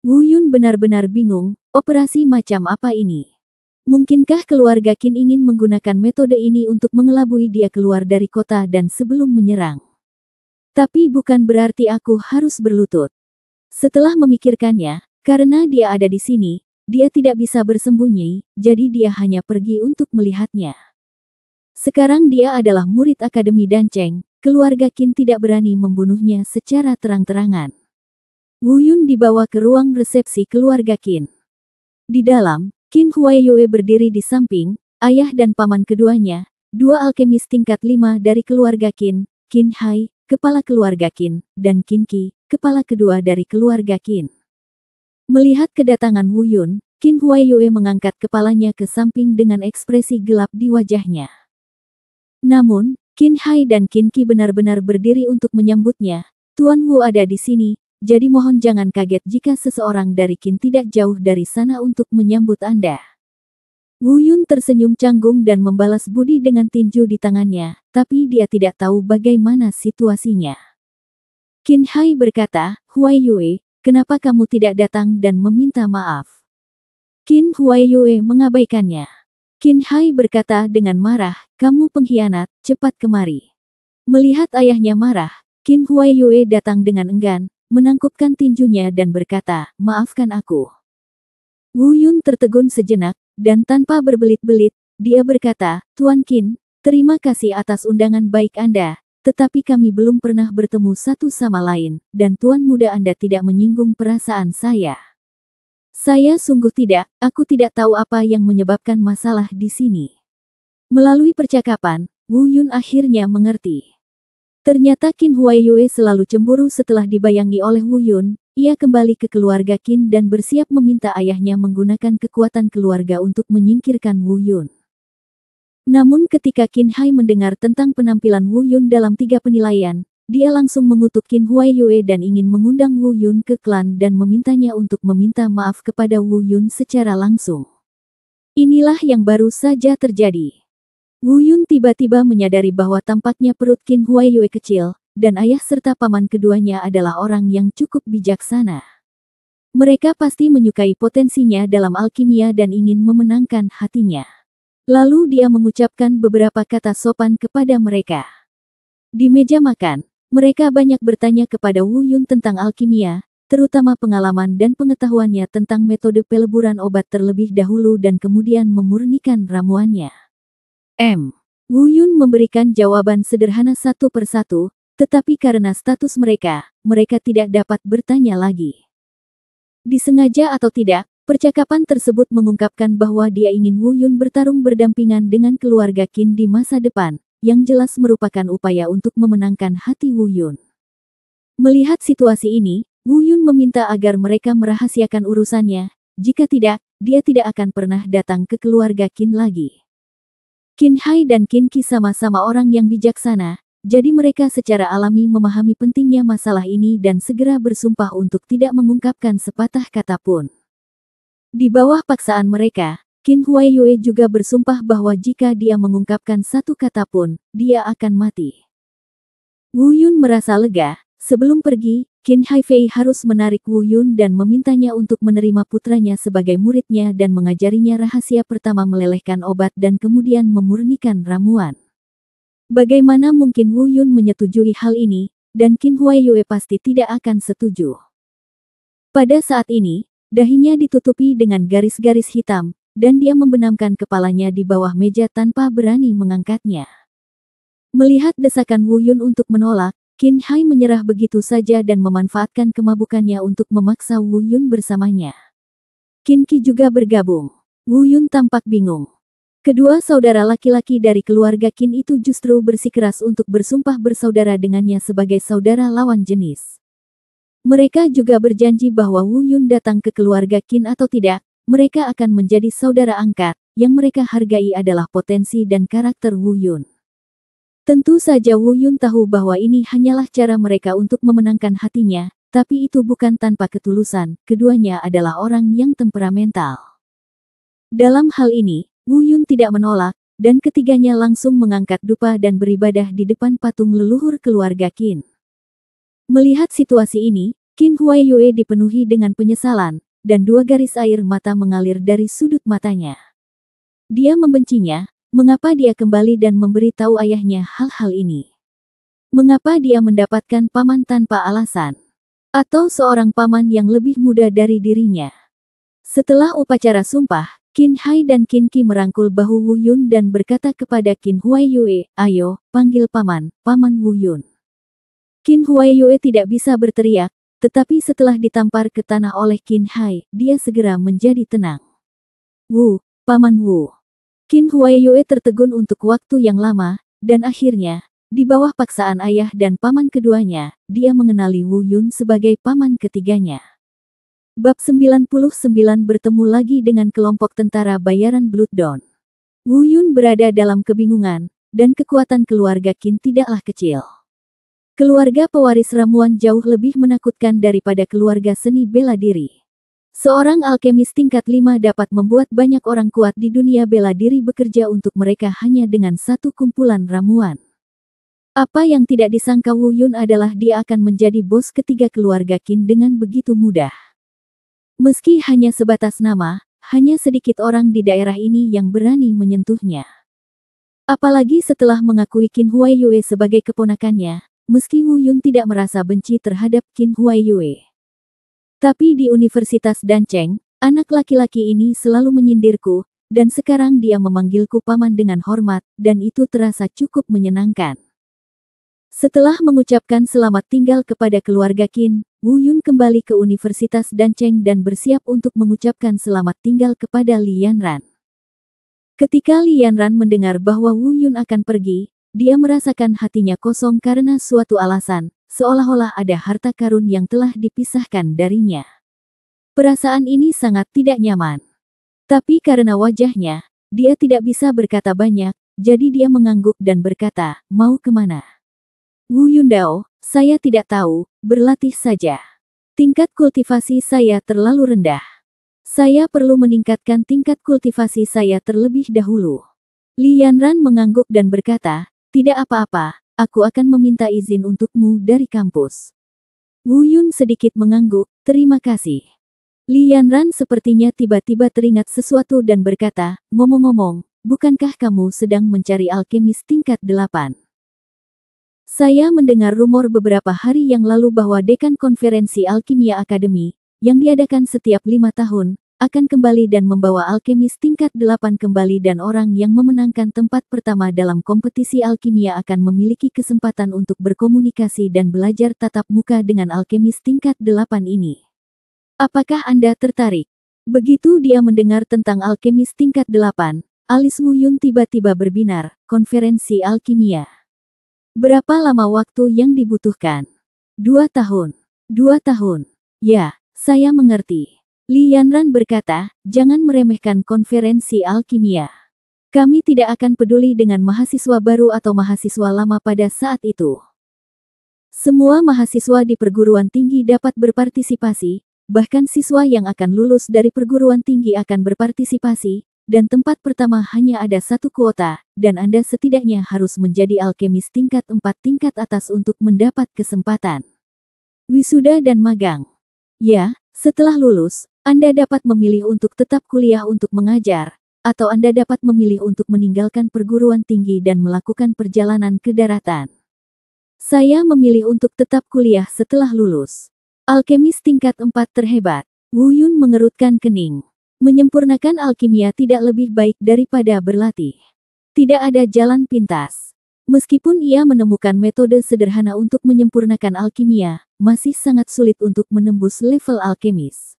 Wu Yun benar-benar bingung, operasi macam apa ini? Mungkinkah keluarga Qin ingin menggunakan metode ini untuk mengelabui dia keluar dari kota dan sebelum menyerang? Tapi bukan berarti aku harus berlutut. Setelah memikirkannya, karena dia ada di sini, dia tidak bisa bersembunyi, jadi dia hanya pergi untuk melihatnya. Sekarang dia adalah murid Akademi Danceng, keluarga Qin tidak berani membunuhnya secara terang-terangan. Wu Yun dibawa ke ruang resepsi keluarga Qin. Di dalam, Qin Huaiyue berdiri di samping ayah dan paman keduanya, dua alkemis tingkat 5 dari keluarga Qin, Qin Hai, kepala keluarga Qin, dan Qin Qi, kepala kedua dari keluarga Qin. Melihat kedatangan Wu Yun, Qin Huaiyue mengangkat kepalanya ke samping dengan ekspresi gelap di wajahnya. Namun, Qin Hai dan Qin Qi benar-benar berdiri untuk menyambutnya. Tuan Wu ada di sini, jadi mohon jangan kaget jika seseorang dari Qin tidak jauh dari sana untuk menyambut Anda. Wu Yun tersenyum canggung dan membalas budi dengan tinju di tangannya, tapi dia tidak tahu bagaimana situasinya. Qin Hai berkata, Huaiyue, kenapa kamu tidak datang dan meminta maaf? Qin Huaiyue mengabaikannya. Qin Hai berkata dengan marah, kamu pengkhianat, cepat kemari. Melihat ayahnya marah, Qin Huaiyue datang dengan enggan, menangkupkan tinjunya dan berkata, maafkan aku. Wu Yun tertegun sejenak, dan tanpa berbelit-belit, dia berkata, Tuan Qin, terima kasih atas undangan baik Anda, tetapi kami belum pernah bertemu satu sama lain, dan Tuan Muda Anda tidak menyinggung perasaan saya. Saya sungguh tidak, aku tidak tahu apa yang menyebabkan masalah di sini. Melalui percakapan, Wu Yun akhirnya mengerti. Ternyata Qin Huaiyue selalu cemburu setelah dibayangi oleh Wu Yun. Ia kembali ke keluarga Qin dan bersiap meminta ayahnya menggunakan kekuatan keluarga untuk menyingkirkan Wu Yun. Namun ketika Qin Hai mendengar tentang penampilan Wu Yun dalam 3 penilaian, dia langsung mengutuk Qin Huaiyue dan ingin mengundang Wu Yun ke klan dan memintanya untuk meminta maaf kepada Wu Yun secara langsung. Inilah yang baru saja terjadi. Wu Yun tiba-tiba menyadari bahwa tampaknya perut Qin Huaiyue kecil, dan ayah serta paman keduanya adalah orang yang cukup bijaksana. Mereka pasti menyukai potensinya dalam alkimia dan ingin memenangkan hatinya. Lalu dia mengucapkan beberapa kata sopan kepada mereka. Di meja makan, mereka banyak bertanya kepada Wu Yun tentang alkimia, terutama pengalaman dan pengetahuannya tentang metode peleburan obat terlebih dahulu dan kemudian memurnikan ramuannya. Wu Yun memberikan jawaban sederhana satu persatu, tetapi karena status mereka, mereka tidak dapat bertanya lagi. Disengaja atau tidak, percakapan tersebut mengungkapkan bahwa dia ingin Wu Yun bertarung berdampingan dengan keluarga Qin di masa depan, yang jelas merupakan upaya untuk memenangkan hati Wu Yun. Melihat situasi ini, Wu Yun meminta agar mereka merahasiakan urusannya, jika tidak, dia tidak akan pernah datang ke keluarga Qin lagi. Qin Hai dan Qin Qi sama-sama orang yang bijaksana, jadi mereka secara alami memahami pentingnya masalah ini dan segera bersumpah untuk tidak mengungkapkan sepatah kata pun. Di bawah paksaan mereka, Qin Huaiyue juga bersumpah bahwa jika dia mengungkapkan satu kata pun, dia akan mati. Wu Yun merasa lega. Sebelum pergi, Qin Haifei harus menarik Wu Yun dan memintanya untuk menerima putranya sebagai muridnya dan mengajarinya rahasia pertama melelehkan obat dan kemudian memurnikan ramuan. Bagaimana mungkin Wu Yun menyetujui hal ini, dan Qin Huaiyue pasti tidak akan setuju. Pada saat ini, dahinya ditutupi dengan garis-garis hitam, dan dia membenamkan kepalanya di bawah meja tanpa berani mengangkatnya. Melihat desakan Wu Yun untuk menolak, Qin Hai menyerah begitu saja dan memanfaatkan kemabukannya untuk memaksa Wu Yun bersamanya. Qin Qi juga bergabung. Wu Yun tampak bingung. Kedua saudara laki-laki dari keluarga Qin itu justru bersikeras untuk bersumpah bersaudara dengannya sebagai saudara lawan jenis. Mereka juga berjanji bahwa Wu Yun datang ke keluarga Qin atau tidak, mereka akan menjadi saudara angkat. Yang mereka hargai adalah potensi dan karakter Wu Yun. Tentu saja Wu Yun tahu bahwa ini hanyalah cara mereka untuk memenangkan hatinya, tapi itu bukan tanpa ketulusan, keduanya adalah orang yang temperamental. Dalam hal ini, Wu Yun tidak menolak, dan ketiganya langsung mengangkat dupa dan beribadah di depan patung leluhur keluarga Qin. Melihat situasi ini, Qin Huaiyue dipenuhi dengan penyesalan, dan 2 garis air mata mengalir dari sudut matanya. Dia membencinya. Mengapa dia kembali dan memberitahu ayahnya hal-hal ini? Mengapa dia mendapatkan paman tanpa alasan? Atau seorang paman yang lebih muda dari dirinya? Setelah upacara sumpah, Qin Hai dan Qin Qi merangkul bahu Wu Yun dan berkata kepada Qin Huaiyue, "Ayo, panggil paman, paman Wu Yun." Qin Huaiyue tidak bisa berteriak, tetapi setelah ditampar ke tanah oleh Qin Hai, dia segera menjadi tenang. "Wu, paman Wu." Qin Huaiyue tertegun untuk waktu yang lama, dan akhirnya, di bawah paksaan ayah dan paman keduanya, dia mengenali Wu Yun sebagai paman ketiganya. Bab 99 bertemu lagi dengan kelompok tentara bayaran Blood Dawn. Wu Yun berada dalam kebingungan, dan kekuatan keluarga Qin tidaklah kecil. Keluarga pewaris ramuan jauh lebih menakutkan daripada keluarga seni bela diri. Seorang alkemis tingkat 5 dapat membuat banyak orang kuat di dunia bela diri bekerja untuk mereka hanya dengan satu kumpulan ramuan. Apa yang tidak disangka Wu Yun adalah dia akan menjadi bos ketiga keluarga Qin dengan begitu mudah. Meski hanya sebatas nama, hanya sedikit orang di daerah ini yang berani menyentuhnya. Apalagi setelah mengakui Qin Huaiyue sebagai keponakannya, meski Wu Yun tidak merasa benci terhadap Qin Huaiyue. Tapi di Universitas Dancheng, anak laki-laki ini selalu menyindirku, dan sekarang dia memanggilku paman dengan hormat, dan itu terasa cukup menyenangkan. Setelah mengucapkan selamat tinggal kepada keluarga Qin, Wu Yun kembali ke Universitas Dancheng dan bersiap untuk mengucapkan selamat tinggal kepada Li Yanran. Ketika Li Yanran mendengar bahwa Wu Yun akan pergi, dia merasakan hatinya kosong karena suatu alasan, seolah-olah ada harta karun yang telah dipisahkan darinya. Perasaan ini sangat tidak nyaman. Tapi karena wajahnya, dia tidak bisa berkata banyak, jadi dia mengangguk dan berkata, "Mau kemana?" "Wu Yundao, saya tidak tahu, berlatih saja. Tingkat kultivasi saya terlalu rendah. Saya perlu meningkatkan tingkat kultivasi saya terlebih dahulu." Li Yanran mengangguk dan berkata, "Tidak apa-apa, aku akan meminta izin untukmu dari kampus." Wu Yun sedikit mengangguk, "Terima kasih." Li Yanran sepertinya tiba-tiba teringat sesuatu dan berkata, "Ngomong-ngomong, bukankah kamu sedang mencari alkemis tingkat 8? Saya mendengar rumor beberapa hari yang lalu bahwa dekan konferensi Alkimia Akademi, yang diadakan setiap 5 tahun, akan kembali dan membawa alkemis tingkat 8 kembali dan orang yang memenangkan tempat pertama dalam kompetisi alkimia akan memiliki kesempatan untuk berkomunikasi dan belajar tatap muka dengan alkemis tingkat 8 ini. Apakah Anda tertarik?" Begitu dia mendengar tentang alkemis tingkat 8, alis Wu Yun tiba-tiba berbinar, "Konferensi alkimia. Berapa lama waktu yang dibutuhkan?" 2 tahun. 2 tahun. Ya, saya mengerti. Li Yanran berkata, "Jangan meremehkan konferensi alkimia. Kami tidak akan peduli dengan mahasiswa baru atau mahasiswa lama pada saat itu. Semua mahasiswa di perguruan tinggi dapat berpartisipasi, bahkan siswa yang akan lulus dari perguruan tinggi akan berpartisipasi, dan tempat pertama hanya ada satu kuota, dan Anda setidaknya harus menjadi alkemis tingkat 4 tingkat atas untuk mendapat kesempatan wisuda dan magang. Ya, setelah lulus, Anda dapat memilih untuk tetap kuliah untuk mengajar, atau Anda dapat memilih untuk meninggalkan perguruan tinggi dan melakukan perjalanan ke daratan. Saya memilih untuk tetap kuliah setelah lulus. Alkemis tingkat 4 terhebat." Wu Yun mengerutkan kening. Menyempurnakan alkimia tidak lebih baik daripada berlatih. Tidak ada jalan pintas. Meskipun ia menemukan metode sederhana untuk menyempurnakan alkimia, masih sangat sulit untuk menembus level alkemis.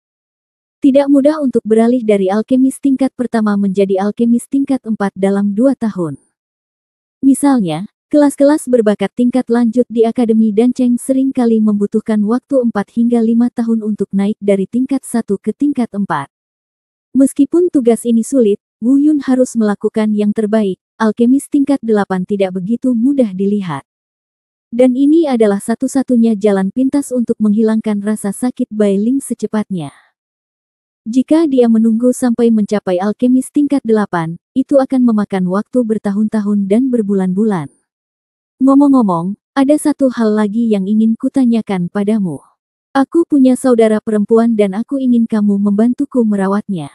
Tidak mudah untuk beralih dari alkemis tingkat pertama menjadi alkemis tingkat 4 dalam 2 tahun. Misalnya, kelas-kelas berbakat tingkat lanjut di Akademi Dancheng sering kali membutuhkan waktu 4 hingga 5 tahun untuk naik dari tingkat 1 ke tingkat 4. Meskipun tugas ini sulit, Wu Yun harus melakukan yang terbaik. Alkemis tingkat 8 tidak begitu mudah dilihat. Dan ini adalah satu-satunya jalan pintas untuk menghilangkan rasa sakit Bai Ling secepatnya. Jika dia menunggu sampai mencapai alkemis tingkat 8, itu akan memakan waktu bertahun-tahun dan berbulan-bulan. Ngomong-ngomong, ada satu hal lagi yang ingin kutanyakan padamu. Aku punya saudara perempuan dan aku ingin kamu membantuku merawatnya.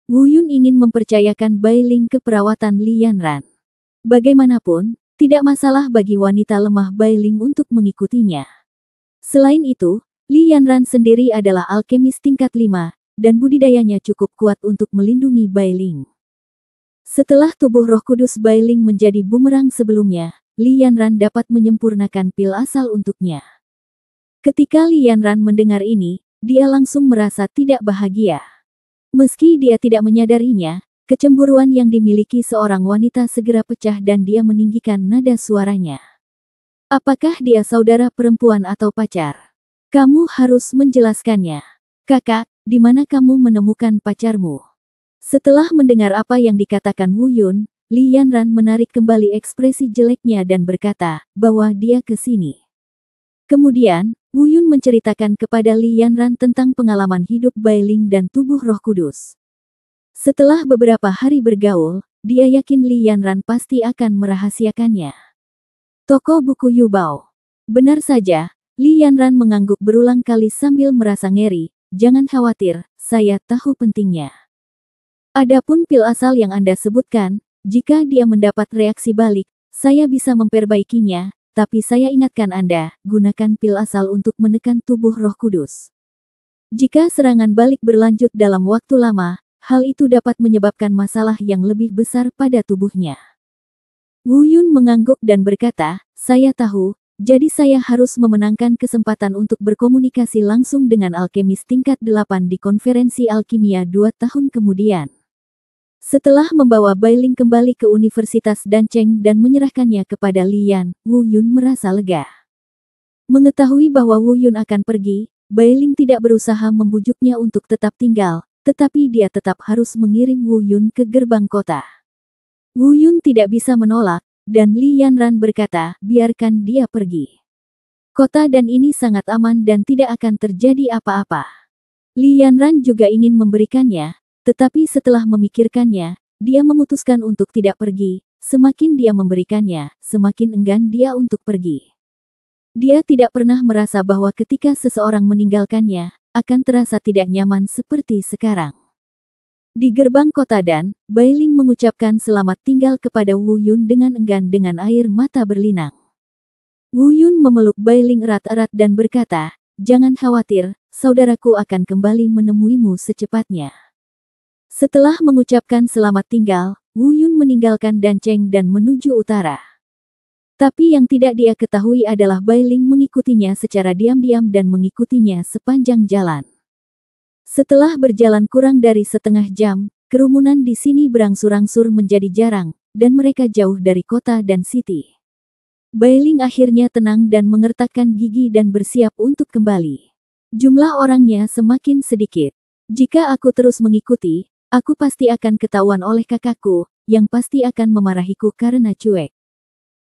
Wu Yun ingin mempercayakan Bai Ling ke perawatan Li Yanran. Bagaimanapun, tidak masalah bagi wanita lemah Bai Ling untuk mengikutinya. Selain itu, Li Yanran sendiri adalah alkemis tingkat 5, dan budidayanya cukup kuat untuk melindungi Bailing. Setelah tubuh Roh Kudus Bailing menjadi bumerang sebelumnya, Li Yanran dapat menyempurnakan pil asal untuknya. Ketika Li Yanran mendengar ini, dia langsung merasa tidak bahagia. Meski dia tidak menyadarinya, kecemburuan yang dimiliki seorang wanita segera pecah dan dia meninggikan nada suaranya. Apakah dia saudara perempuan atau pacar? Kamu harus menjelaskannya. Kakak, di mana kamu menemukan pacarmu? Setelah mendengar apa yang dikatakan Wu Yun, Li Yanran menarik kembali ekspresi jeleknya dan berkata, bahwa dia ke sini. Kemudian, Wu Yun menceritakan kepada Li Yanran tentang pengalaman hidup Bailing dan tubuh Roh Kudus. Setelah beberapa hari bergaul, dia yakin Li Yanran pasti akan merahasiakannya. Toko buku Yubao. Benar saja, Li Yanran mengangguk berulang kali sambil merasa ngeri. Jangan khawatir, saya tahu pentingnya. Adapun pil asal yang Anda sebutkan, jika dia mendapat reaksi balik, saya bisa memperbaikinya, tapi saya ingatkan Anda, gunakan pil asal untuk menekan tubuh Roh Kudus. Jika serangan balik berlanjut dalam waktu lama, hal itu dapat menyebabkan masalah yang lebih besar pada tubuhnya. Wu Yun mengangguk dan berkata, saya tahu, jadi saya harus memenangkan kesempatan untuk berkomunikasi langsung dengan alkemis tingkat 8 di konferensi alkimia 2 tahun kemudian. Setelah membawa Bailing kembali ke Universitas Dancheng dan menyerahkannya kepada Li Yan, Wu Yun merasa lega. Mengetahui bahwa Wu Yun akan pergi, Bailing tidak berusaha membujuknya untuk tetap tinggal, tetapi dia tetap harus mengirim Wu Yun ke gerbang kota. Wu Yun tidak bisa menolak, dan Li Yanran berkata, biarkan dia pergi. Kota dan ini sangat aman dan tidak akan terjadi apa-apa. Li Yanran juga ingin memberikannya, tetapi setelah memikirkannya, dia memutuskan untuk tidak pergi. Semakin dia memberikannya, semakin enggan dia untuk pergi. Dia tidak pernah merasa bahwa ketika seseorang meninggalkannya, akan terasa tidak nyaman seperti sekarang. Di gerbang kota dan, Bailing mengucapkan selamat tinggal kepada Wu Yun dengan enggan dengan air mata berlinang. Wu Yun memeluk Bailing erat-erat dan berkata, jangan khawatir, saudaraku akan kembali menemuimu secepatnya. Setelah mengucapkan selamat tinggal, Wu Yun meninggalkan Dancheng dan menuju utara. Tapi yang tidak dia ketahui adalah Bailing mengikutinya secara diam-diam dan mengikutinya sepanjang jalan. Setelah berjalan kurang dari setengah jam, kerumunan di sini berangsur-angsur menjadi jarang, dan mereka jauh dari kota dan city. Bailing akhirnya tenang dan mengertakkan gigi dan bersiap untuk kembali. Jumlah orangnya semakin sedikit. Jika aku terus mengikuti, aku pasti akan ketahuan oleh kakakku, yang pasti akan memarahiku karena cuek.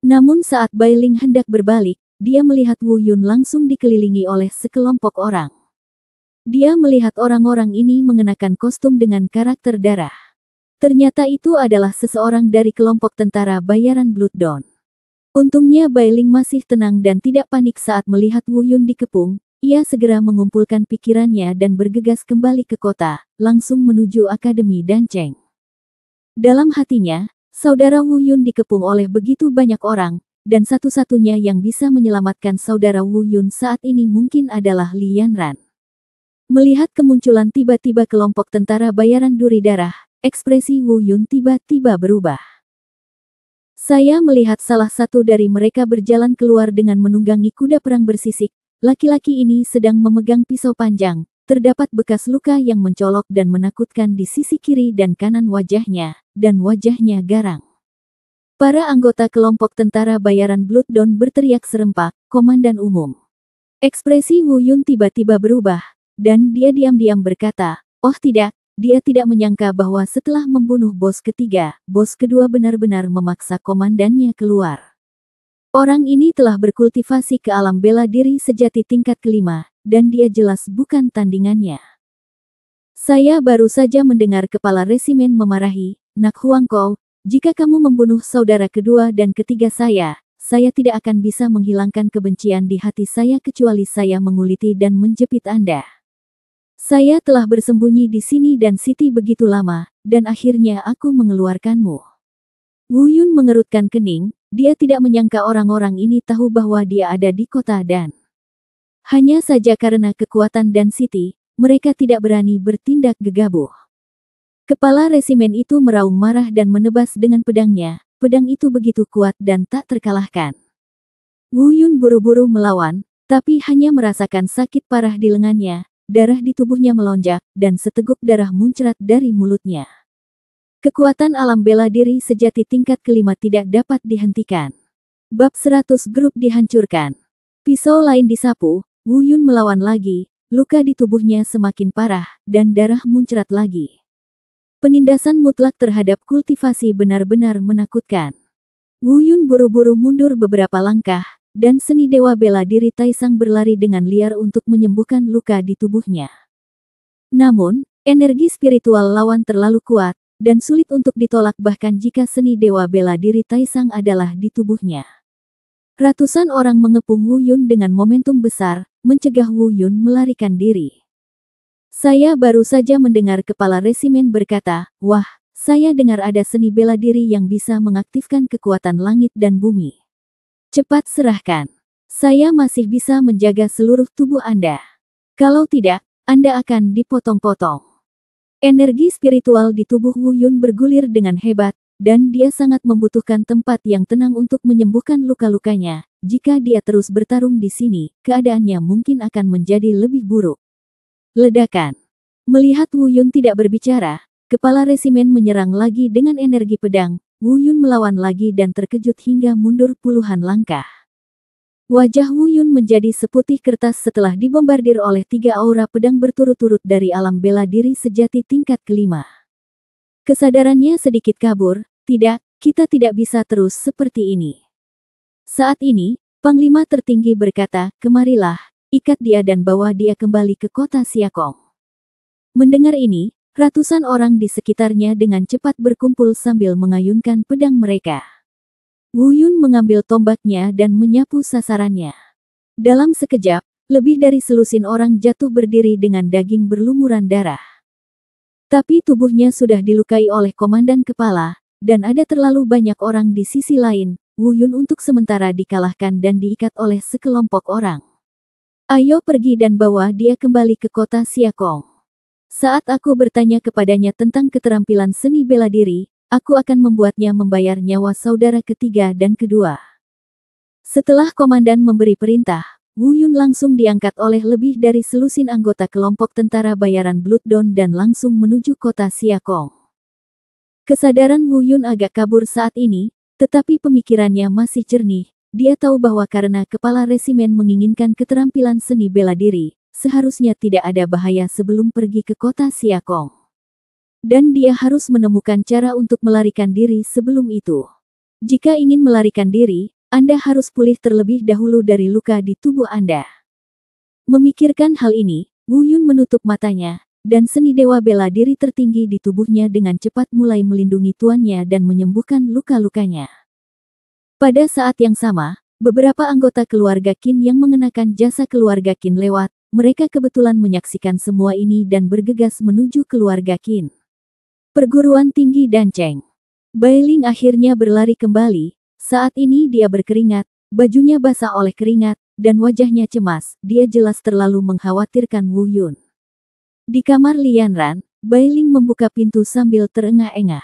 Namun saat Bailing hendak berbalik, dia melihat Wu Yun langsung dikelilingi oleh sekelompok orang. Dia melihat orang-orang ini mengenakan kostum dengan karakter darah. Ternyata itu adalah seseorang dari kelompok tentara bayaran Blood Dawn. Untungnya Bailing masih tenang dan tidak panik saat melihat Wu Yun dikepung. Ia segera mengumpulkan pikirannya dan bergegas kembali ke kota, langsung menuju Akademi Dancheng. Dalam hatinya, saudara Wu Yun dikepung oleh begitu banyak orang, dan satu-satunya yang bisa menyelamatkan saudara Wu Yun saat ini mungkin adalah Li Yanran. Melihat kemunculan tiba-tiba kelompok tentara bayaran duri darah, ekspresi Wu Yun tiba-tiba berubah. Saya melihat salah satu dari mereka berjalan keluar dengan menunggangi kuda perang bersisik. Laki-laki ini sedang memegang pisau panjang. Terdapat bekas luka yang mencolok dan menakutkan di sisi kiri dan kanan wajahnya, dan wajahnya garang. Para anggota kelompok tentara bayaran Blood Dawn berteriak serempak, "Komandan Umum!" Ekspresi Wu Yun tiba-tiba berubah. Dan dia diam-diam berkata, oh tidak, dia tidak menyangka bahwa setelah membunuh bos ketiga, bos kedua benar-benar memaksa komandannya keluar. Orang ini telah berkultivasi ke alam bela diri sejati tingkat kelima, dan dia jelas bukan tandingannya. Saya baru saja mendengar kepala resimen memarahi, Nak Huangkou, jika kamu membunuh saudara kedua dan ketiga saya tidak akan bisa menghilangkan kebencian di hati saya kecuali saya menguliti dan menjepit Anda. Saya telah bersembunyi di sini dan siti begitu lama, dan akhirnya aku mengeluarkanmu. Wu Yun mengerutkan kening, dia tidak menyangka orang-orang ini tahu bahwa dia ada di kota dan. Hanya saja karena kekuatan dan siti, mereka tidak berani bertindak gegabah. Kepala resimen itu meraung marah dan menebas dengan pedangnya. Pedang itu begitu kuat dan tak terkalahkan. Wu Yun buru-buru melawan, tapi hanya merasakan sakit parah di lengannya, darah di tubuhnya melonjak, dan seteguk darah muncrat dari mulutnya. Kekuatan alam bela diri sejati tingkat kelima tidak dapat dihentikan. Bab 100 grup dihancurkan. Pisau lain disapu, Wu Yun melawan lagi, luka di tubuhnya semakin parah, dan darah muncrat lagi. Penindasan mutlak terhadap kultivasi benar-benar menakutkan. Wu Yun buru-buru mundur beberapa langkah, dan seni dewa bela diri Taisang berlari dengan liar untuk menyembuhkan luka di tubuhnya. Namun, energi spiritual lawan terlalu kuat, dan sulit untuk ditolak bahkan jika seni dewa bela diri Taisang adalah di tubuhnya. Ratusan orang mengepung Wu Yun dengan momentum besar, mencegah Wu Yun melarikan diri. Saya baru saja mendengar kepala resimen berkata, wah, saya dengar ada seni bela diri yang bisa mengaktifkan kekuatan langit dan bumi. Cepat serahkan. Saya masih bisa menjaga seluruh tubuh Anda. Kalau tidak, Anda akan dipotong-potong. Energi spiritual di tubuh Wu Yun bergulir dengan hebat, dan dia sangat membutuhkan tempat yang tenang untuk menyembuhkan luka-lukanya. Jika dia terus bertarung di sini, keadaannya mungkin akan menjadi lebih buruk. Ledakan. Melihat Wu Yun tidak berbicara, kepala resimen menyerang lagi dengan energi pedang. Wu Yun melawan lagi dan terkejut hingga mundur puluhan langkah. Wajah Wu Yun menjadi seputih kertas setelah dibombardir oleh 3 aura pedang berturut-turut dari alam bela diri sejati tingkat kelima. Kesadarannya sedikit kabur, tidak, kita tidak bisa terus seperti ini. Saat ini, Panglima tertinggi berkata, kemarilah, ikat dia dan bawa dia kembali ke kota Siakong. Mendengar ini, ratusan orang di sekitarnya dengan cepat berkumpul sambil mengayunkan pedang mereka. Wu Yun mengambil tombaknya dan menyapu sasarannya. Dalam sekejap, lebih dari selusin orang jatuh berdiri dengan daging berlumuran darah. Tapi tubuhnya sudah dilukai oleh komandan kepala, dan ada terlalu banyak orang di sisi lain. Wu Yun untuk sementara dikalahkan dan diikat oleh sekelompok orang. Ayo pergi dan bawa dia kembali ke kota Siakong. Saat aku bertanya kepadanya tentang keterampilan seni bela diri, aku akan membuatnya membayar nyawa saudara ketiga dan kedua. Setelah komandan memberi perintah, Wu Yun langsung diangkat oleh lebih dari selusin anggota kelompok tentara bayaran Blood Dawn dan langsung menuju kota Siakong. Kesadaran Wu Yun agak kabur saat ini, tetapi pemikirannya masih jernih. Dia tahu bahwa karena kepala resimen menginginkan keterampilan seni bela diri, seharusnya tidak ada bahaya sebelum pergi ke kota Siakong. Dan dia harus menemukan cara untuk melarikan diri sebelum itu. Jika ingin melarikan diri, Anda harus pulih terlebih dahulu dari luka di tubuh Anda. Memikirkan hal ini, Wu Yun menutup matanya, dan seni dewa bela diri tertinggi di tubuhnya dengan cepat mulai melindungi tuannya dan menyembuhkan luka-lukanya. Pada saat yang sama, beberapa anggota keluarga Qin yang mengenakan jasa keluarga Qin lewat. Mereka kebetulan menyaksikan semua ini dan bergegas menuju keluarga Qin. Perguruan tinggi Danceng. Bailing akhirnya berlari kembali. Saat ini dia berkeringat, bajunya basah oleh keringat, dan wajahnya cemas. Dia jelas terlalu mengkhawatirkan Wu Yun. Di kamar Lianran, Bailing membuka pintu sambil terengah-engah.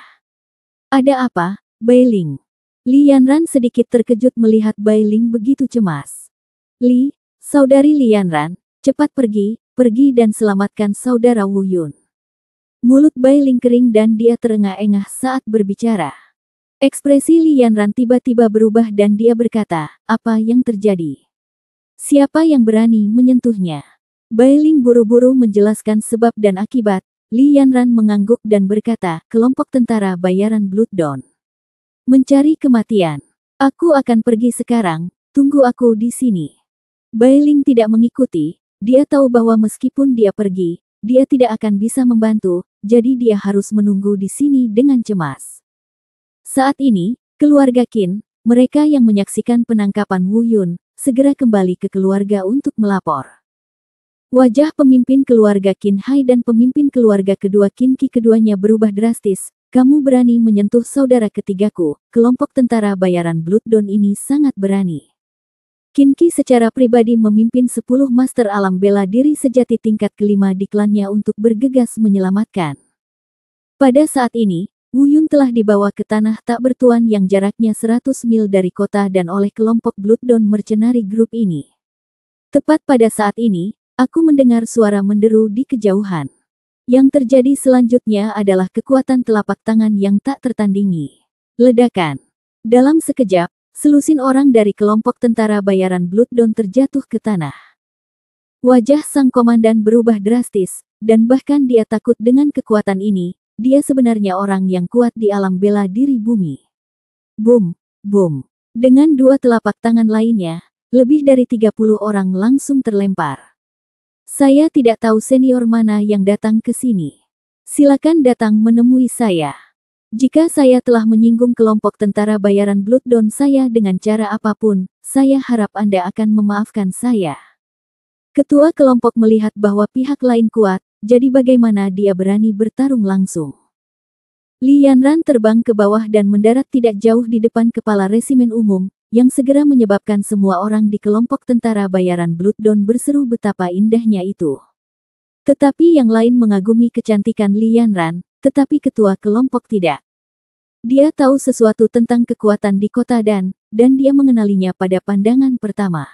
Ada apa, Bailing? Lianran sedikit terkejut melihat Bailing begitu cemas. Li, saudari Lianran, cepat pergi dan selamatkan saudara Wu Yun. Mulut Bailing kering dan dia terengah-engah saat berbicara. Ekspresi Lianran tiba-tiba berubah dan dia berkata, apa yang terjadi? Siapa yang berani menyentuhnya? Bailing buru-buru menjelaskan sebab dan akibat. Lianran mengangguk dan berkata, kelompok tentara bayaran Blood Dawn mencari kematian. Aku akan pergi sekarang, tunggu aku di sini. Bailing tidak mengikuti, dia tahu bahwa meskipun dia pergi, dia tidak akan bisa membantu, jadi dia harus menunggu di sini dengan cemas. Saat ini, keluarga Qin, mereka yang menyaksikan penangkapan Wu Yun, segera kembali ke keluarga untuk melapor. Wajah pemimpin keluarga Qin Hai dan pemimpin keluarga kedua Qin Qi keduanya berubah drastis. Kamu berani menyentuh saudara ketigaku, kelompok tentara bayaran Blood Dawn ini sangat berani. Qin Qi secara pribadi memimpin 10 master alam bela diri sejati tingkat kelima di klannya untuk bergegas menyelamatkan. Pada saat ini, Wu Yun telah dibawa ke tanah tak bertuan yang jaraknya 100 mil dari kota dan oleh kelompok Blooddawn Mercenary Group ini. Tepat pada saat ini, aku mendengar suara menderu di kejauhan. Yang terjadi selanjutnya adalah kekuatan telapak tangan yang tak tertandingi. Ledakan. Dalam sekejap, selusin orang dari kelompok tentara bayaran Blooddawn terjatuh ke tanah. Wajah sang komandan berubah drastis, dan bahkan dia takut dengan kekuatan ini. Dia sebenarnya orang yang kuat di alam bela diri bumi. Boom, boom. Dengan dua telapak tangan lainnya, lebih dari 30 orang langsung terlempar. Saya tidak tahu senior mana yang datang ke sini. Silakan datang menemui saya. Jika saya telah menyinggung kelompok tentara bayaran Blooddawn saya dengan cara apapun, saya harap Anda akan memaafkan saya. Ketua kelompok melihat bahwa pihak lain kuat, jadi bagaimana dia berani bertarung langsung. Li Yanran terbang ke bawah dan mendarat tidak jauh di depan kepala resimen umum, yang segera menyebabkan semua orang di kelompok tentara bayaran Blooddawn berseru betapa indahnya itu. Tetapi yang lain mengagumi kecantikan Li Yanran, tetapi ketua kelompok tidak. Dia tahu sesuatu tentang kekuatan di kota dan dia mengenalinya pada pandangan pertama.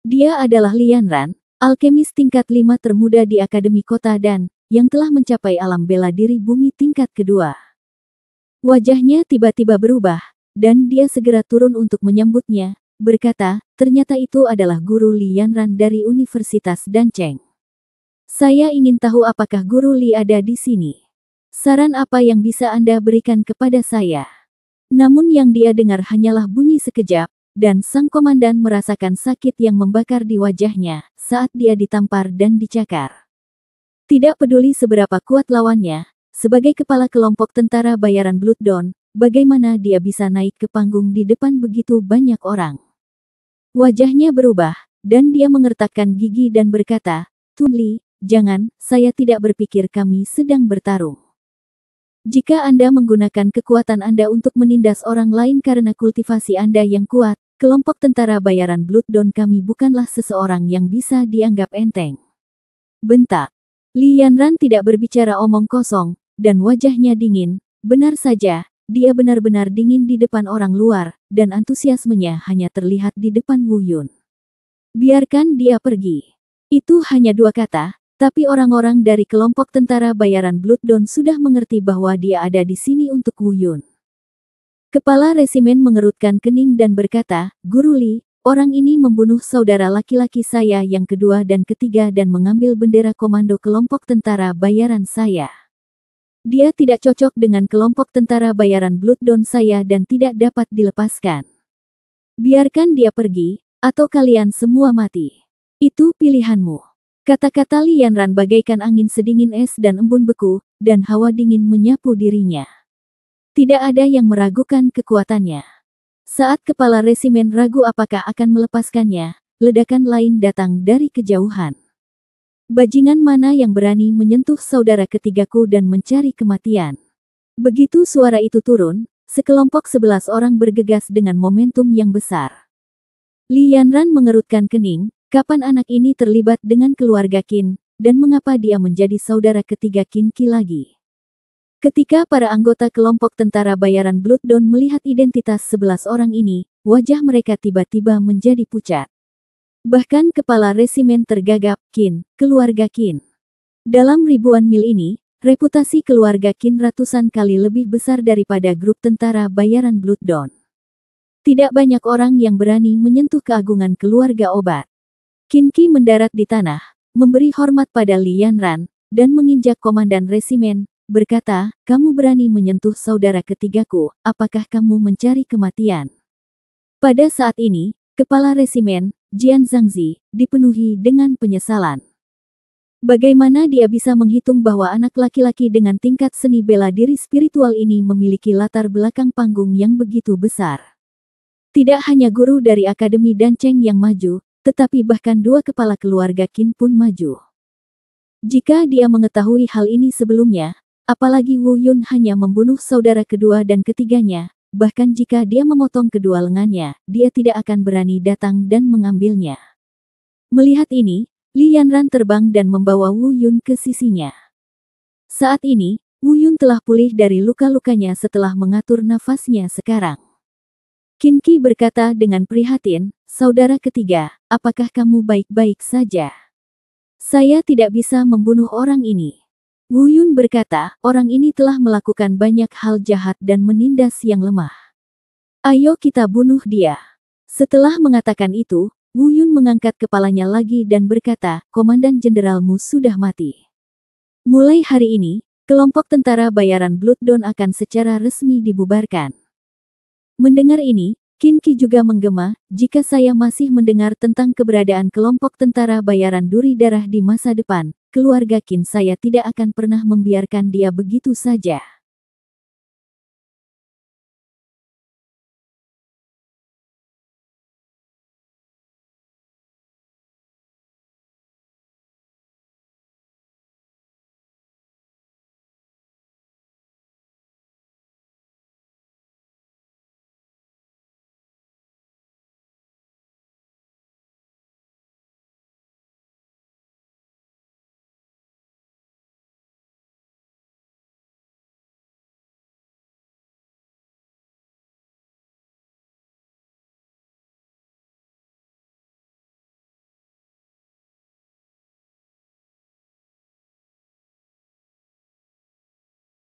Dia adalah Li Yanran, alkemis tingkat 5 termuda di Akademi Kota dan yang telah mencapai alam bela diri bumi tingkat kedua. Wajahnya tiba-tiba berubah, dan dia segera turun untuk menyambutnya, berkata, ternyata itu adalah guru Li Yanran dari Universitas Dancheng. Saya ingin tahu apakah guru Li ada di sini. Saran apa yang bisa Anda berikan kepada saya? Namun yang dia dengar hanyalah bunyi sekejap, dan sang komandan merasakan sakit yang membakar di wajahnya saat dia ditampar dan dicakar. Tidak peduli seberapa kuat lawannya, sebagai kepala kelompok tentara bayaran Blooddawn, bagaimana dia bisa naik ke panggung di depan begitu banyak orang? Wajahnya berubah, dan dia mengertakkan gigi dan berkata, Tun Li, jangan, saya tidak berpikir kami sedang bertarung. Jika Anda menggunakan kekuatan Anda untuk menindas orang lain karena kultivasi Anda yang kuat, kelompok tentara bayaran Blooddawn kami bukanlah seseorang yang bisa dianggap enteng. Bentak. Li Yanran tidak berbicara omong kosong, dan wajahnya dingin. Benar saja, dia benar-benar dingin di depan orang luar, dan antusiasmenya hanya terlihat di depan Wu Yun. Biarkan dia pergi. Itu hanya dua kata, tapi orang-orang dari kelompok tentara bayaran Blooddawn sudah mengerti bahwa dia ada di sini untuk Wu Yun. Kepala resimen mengerutkan kening dan berkata, Guru Li, orang ini membunuh saudara laki-laki saya yang kedua dan ketiga dan mengambil bendera komando kelompok tentara bayaran saya. Dia tidak cocok dengan kelompok tentara bayaran Blooddawn saya dan tidak dapat dilepaskan. Biarkan dia pergi, atau kalian semua mati. Itu pilihanmu. Kata-kata Li Yanran bagaikan angin sedingin es dan embun beku, dan hawa dingin menyapu dirinya. Tidak ada yang meragukan kekuatannya. Saat kepala resimen ragu apakah akan melepaskannya, ledakan lain datang dari kejauhan. Bajingan mana yang berani menyentuh saudara ketigaku dan mencari kematian? Begitu suara itu turun, sekelompok 11 orang bergegas dengan momentum yang besar. Li Yanran mengerutkan kening, kapan anak ini terlibat dengan keluarga Qin, dan mengapa dia menjadi saudara ketiga Qin Qi lagi? Ketika para anggota kelompok tentara bayaran Blooddawn melihat identitas 11 orang ini, wajah mereka tiba-tiba menjadi pucat. Bahkan kepala resimen tergagap, Qin, keluarga Qin. Dalam ribuan mil ini, reputasi keluarga Qin ratusan kali lebih besar daripada grup tentara bayaran Blooddawn. Tidak banyak orang yang berani menyentuh keagungan keluarga obat. Qin Qi mendarat di tanah, memberi hormat pada Li Yanran, dan menginjak komandan resimen, berkata, kamu berani menyentuh saudara ketigaku, apakah kamu mencari kematian? Pada saat ini, kepala resimen, Jian Zhangzi, dipenuhi dengan penyesalan. Bagaimana dia bisa menghitung bahwa anak laki-laki dengan tingkat seni bela diri spiritual ini memiliki latar belakang panggung yang begitu besar? Tidak hanya guru dari Akademi Dancheng yang maju, tetapi bahkan dua kepala keluarga Qin pun maju. Jika dia mengetahui hal ini sebelumnya, apalagi Wu Yun hanya membunuh saudara kedua dan ketiganya, bahkan jika dia memotong kedua lengannya, dia tidak akan berani datang dan mengambilnya. Melihat ini, Li Yanran terbang dan membawa Wu Yun ke sisinya. Saat ini, Wu Yun telah pulih dari luka-lukanya setelah mengatur nafasnya sekarang. Qin Qi berkata dengan prihatin, "Saudara ketiga, apakah kamu baik-baik saja? Saya tidak bisa membunuh orang ini." Wu Yun berkata, "Orang ini telah melakukan banyak hal jahat dan menindas yang lemah. Ayo kita bunuh dia." Setelah mengatakan itu, Wu Yun mengangkat kepalanya lagi dan berkata, "Komandan jenderalmu sudah mati. Mulai hari ini, kelompok tentara bayaran Blood Dawn akan secara resmi dibubarkan." Mendengar ini, Qin Qi juga menggema, "Jika saya masih mendengar tentang keberadaan kelompok tentara bayaran Duri Darah di masa depan, keluarga Qin saya tidak akan pernah membiarkan dia begitu saja."